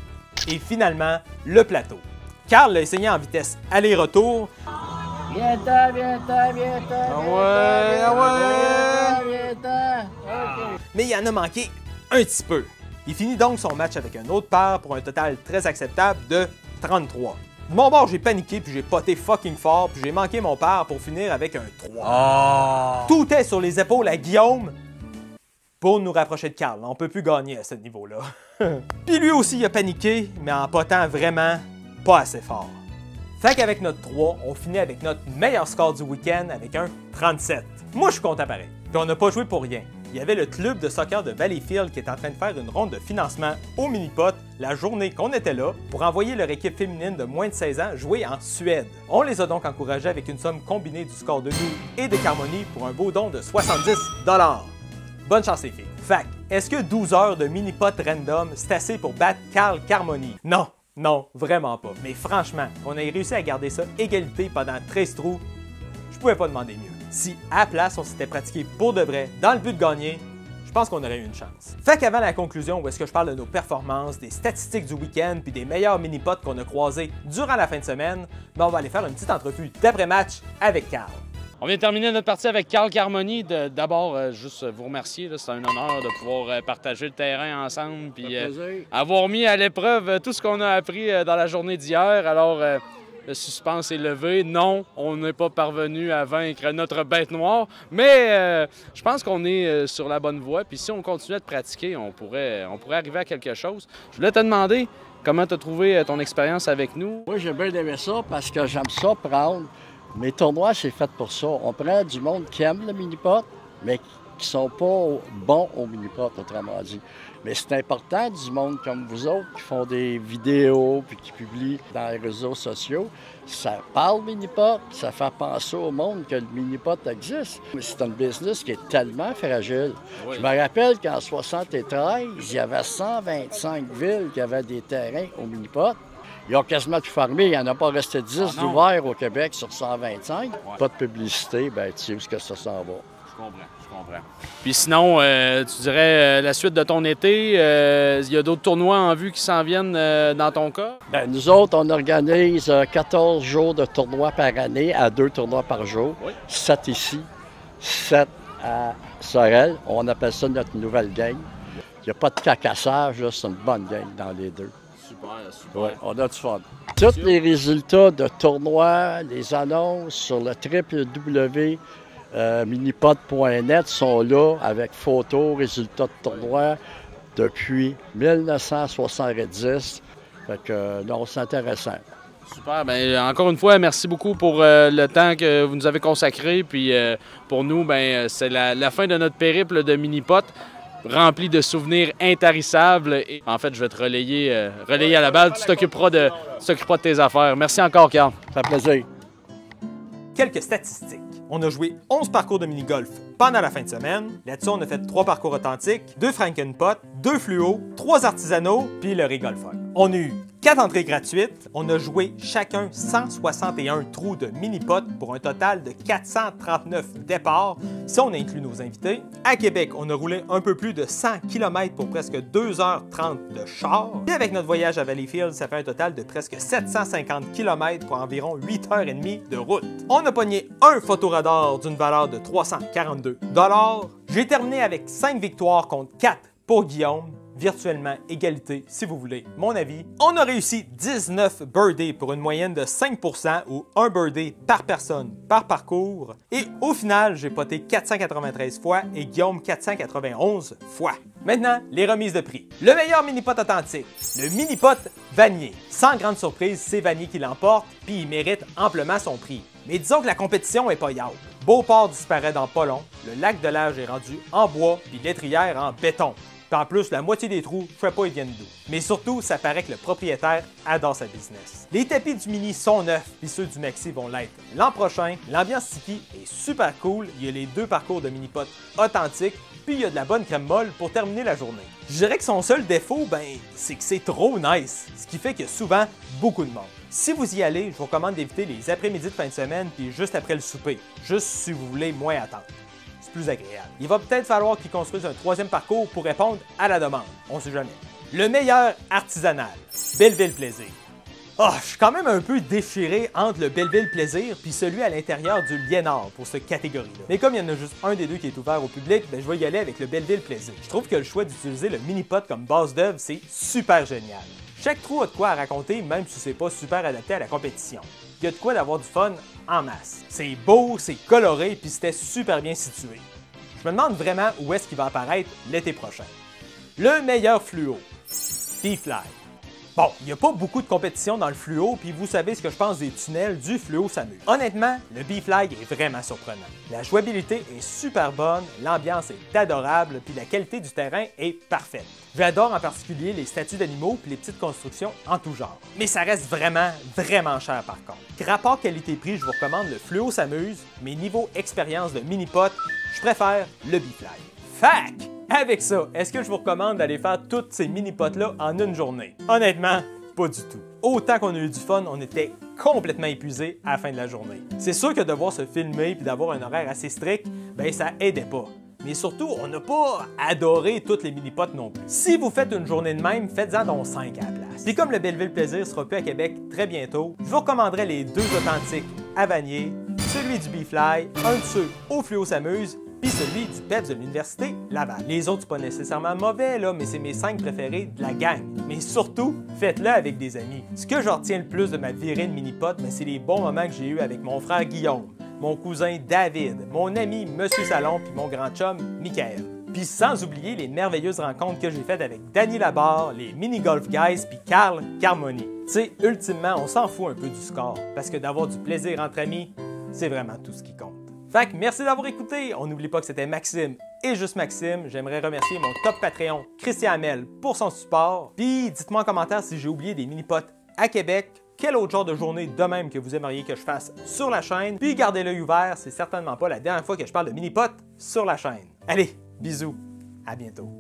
Et finalement, le plateau. Carl l'a essayé en vitesse aller-retour. Viens-t'en, viens-t'en, viens-t'en. Ah ouais, ah ouais! Viens-t'en. Mais il en a manqué un petit peu. Il finit donc son match avec un autre par pour un total très acceptable de 33. De mon bord, j'ai paniqué puis j'ai poté fucking fort puis j'ai manqué mon par pour finir avec un 3. Oh. Tout est sur les épaules à Guillaume pour nous rapprocher de Carl. On peut plus gagner à ce niveau-là. Puis lui aussi, il a paniqué, mais en potant vraiment pas assez fort. Fait qu'avec notre 3, on finit avec notre meilleur score du week-end avec un 37. Moi, je suis content pareil. Puis on n'a pas joué pour rien. Il y avait le club de soccer de Valleyfield qui est en train de faire une ronde de financement au Minipot la journée qu'on était là pour envoyer leur équipe féminine de moins de 16 ans jouer en Suède. On les a donc encouragés avec une somme combinée du score de nous et de Carmoni pour un beau don de 70 $. Bonne chance les filles. Fait est-ce que 12 heures de Minipot random, c'est assez pour battre Carl Carmoni? Non. Non, vraiment pas. Mais franchement, qu'on ait réussi à garder ça égalité pendant 13 trous, je pouvais pas demander mieux. Si, à la place, on s'était pratiqué pour de vrai, dans le but de gagner, je pense qu'on aurait eu une chance. Fait qu'avant la conclusion, où est-ce que je parle de nos performances, des statistiques du week-end, puis des meilleurs mini-pots qu'on a croisés durant la fin de semaine, ben on va aller faire une petite entrevue d'après-match avec Carl. On vient de terminer notre partie avec Carl Carmoni. D'abord, juste vous remercier. C'est un honneur de pouvoir partager le terrain ensemble puis avoir mis à l'épreuve tout ce qu'on a appris dans la journée d'hier. Alors, le suspense est levé. Non, on n'est pas parvenu à vaincre notre bête noire, mais je pense qu'on est sur la bonne voie. Puis si on continuait de pratiquer, on pourrait arriver à quelque chose. Je voulais te demander comment tu as trouvé ton expérience avec nous. Moi, j'ai bien aimé ça parce que j'aime ça prendre. Mes tournois, c'est fait pour ça. On prend du monde qui aime le mini-pot, mais qui sont pas bons au mini-pot, autrement dit. Mais c'est important du monde comme vous autres qui font des vidéos puis qui publient dans les réseaux sociaux. Ça parle mini-pot, ça fait penser au monde que le mini-pot existe. Mais c'est un business qui est tellement fragile. Oui. Je me rappelle qu'en 1973, il y avait 125 villes qui avaient des terrains au mini-pot. Ils ont quasiment tout fermé. Il n'y en a pas resté 10 d'ouverts au Québec sur 125. Ouais. Pas de publicité, bien, tu sais où est-ce que ça s'en va. Je comprends. Puis sinon, tu dirais la suite de ton été, il y a d'autres tournois en vue qui s'en viennent dans ton cas? Bien, nous autres, on organise 14 jours de tournois par année à 2 tournois par jour. Oui. 7 ici, 7 à Sorel. On appelle ça notre nouvelle game. Il n'y a pas de cacassage, c'est une bonne game dans les deux. Super. Oui, on a du fun. Tous les résultats de tournois, les annonces sur le www.minipot.net sont là avec photos, résultats de tournois depuis 1970. Fait que non, c'est intéressant. Super. Bien, encore une fois, merci beaucoup pour le temps que vous nous avez consacré. Puis pour nous, bien, c'est la fin de notre périple de Minipot, rempli de souvenirs intarissables. Et en fait, je vais te relayer à la balle. Tu t'occuperas de tes affaires. Merci encore, Carl. Ça fait plaisir. Quelques statistiques. On a joué 11 parcours de mini-golf pendant la fin de semaine. Là-dessus, on a fait 3 parcours authentiques, 2 Frankenpot, 2 fluo, 3 artisanaux, puis le Rigolfeur. On a eu 4 entrées gratuites, on a joué chacun 161 trous de mini-pot pour un total de 439 départs, si on inclut nos invités. À Québec, on a roulé un peu plus de 100 km pour presque 2h30 de char. Et avec notre voyage à Valleyfield, ça fait un total de presque 750 km pour environ 8h30 de route. On a pogné un photoradar d'une valeur de 342 $. J'ai terminé avec 5 victoires contre 4 pour Guillaume. Virtuellement égalité, si vous voulez mon avis. On a réussi 19 birdies pour une moyenne de 5% ou un birdie par personne par parcours. Et au final, j'ai poté 493 fois et Guillaume 491 fois. Maintenant, les remises de prix. Le meilleur mini-pot authentique, le mini-pot Vanier. Sans grande surprise, c'est Vanier qui l'emporte, puis il mérite amplement son prix. Mais disons que la compétition est pas yard. Beauport disparaît dans pas long, le lac de l'Age est rendu en bois, puis l'étrière en béton. Puis en plus, la moitié des trous, je sais pas, ils viennent d'où. Mais surtout, ça paraît que le propriétaire adore sa business. Les tapis du Mini sont neufs, puis ceux du Maxi vont l'être l'an prochain. L'ambiance Tiki est super cool. Il y a les 2 parcours de mini-pot authentiques, puis il y a de la bonne crème molle pour terminer la journée. Je dirais que son seul défaut, c'est que c'est trop nice, ce qui fait qu'il y a souvent beaucoup de monde. Si vous y allez, je vous recommande d'éviter les après-midi de fin de semaine, puis juste après le souper, juste si vous voulez moins attendre. Plus agréable. Il va peut-être falloir qu'ils construisent un 3e parcours pour répondre à la demande. On sait jamais. Le meilleur artisanal, Belleville Plaisir. Je suis quand même un peu déchiré entre le Belleville Plaisir puis celui à l'intérieur du Liénard pour cette catégorie-là. Mais comme il y en a juste un des deux qui est ouvert au public, je vais y aller avec le Belleville Plaisir. Je trouve que le choix d'utiliser le mini-pot comme base d'œuvre, c'est super génial. Chaque trou a de quoi à raconter, même si c'est pas super adapté à la compétition. Il y a de quoi d'avoir du fun en masse. C'est beau, c'est coloré, puis c'était super bien situé. Je me demande vraiment où est-ce qu'il va apparaître l'été prochain. Le meilleur fluo, B-Fly. Bon, il n'y a pas beaucoup de compétition dans le fluo, puis vous savez ce que je pense des tunnels du fluo s'amuse. Honnêtement, le B-Fly est vraiment surprenant. La jouabilité est super bonne, l'ambiance est adorable, puis la qualité du terrain est parfaite. J'adore en particulier les statues d'animaux puis les petites constructions en tout genre. Mais ça reste vraiment cher par contre. Rapport qualité-prix, je vous recommande le fluo s'amuse, mais niveau expérience de mini-pot, je préfère le B-Fly. Fac! Avec ça, est-ce que je vous recommande d'aller faire toutes ces mini-pots-là en une journée? Honnêtement, pas du tout. Autant qu'on a eu du fun, on était complètement épuisés à la fin de la journée. C'est sûr que devoir se filmer et d'avoir un horaire assez strict, ça aidait pas. Mais surtout, on n'a pas adoré toutes les mini-pots non plus. Si vous faites une journée de même, faites-en donc 5 à la place. Puis comme le Belleville Plaisir sera plus à Québec très bientôt, je vous recommanderais les 2 authentiques à Vanier, celui du B-Fly, un de ceux au Fluo s'amuse, puis celui du PEPS de l'Université Laval. Les autres, c'est pas nécessairement mauvais, là, mais c'est mes 5 préférés de la gang. Mais surtout, faites-le avec des amis. Ce que je retiens le plus de ma virée de mini-pot, c'est les bons moments que j'ai eus avec mon frère Guillaume, mon cousin David, mon ami Monsieur Salon, puis mon grand chum Michael. Puis sans oublier les merveilleuses rencontres que j'ai faites avec Danny Labarre, les Mini Golf Guys, puis Carl Carmoni. Tu sais, ultimement, on s'en fout un peu du score, parce que d'avoir du plaisir entre amis, c'est vraiment tout ce qui compte. Fait que merci d'avoir écouté. On n'oublie pas que c'était Maxime et juste Maxime. J'aimerais remercier mon top Patreon, Christian Hamel, pour son support. Puis dites-moi en commentaire si j'ai oublié des mini-pots à Québec. Quel autre genre de journée de même que vous aimeriez que je fasse sur la chaîne. Puis gardez l'œil ouvert, c'est certainement pas la dernière fois que je parle de mini-pots sur la chaîne. Allez, bisous, à bientôt.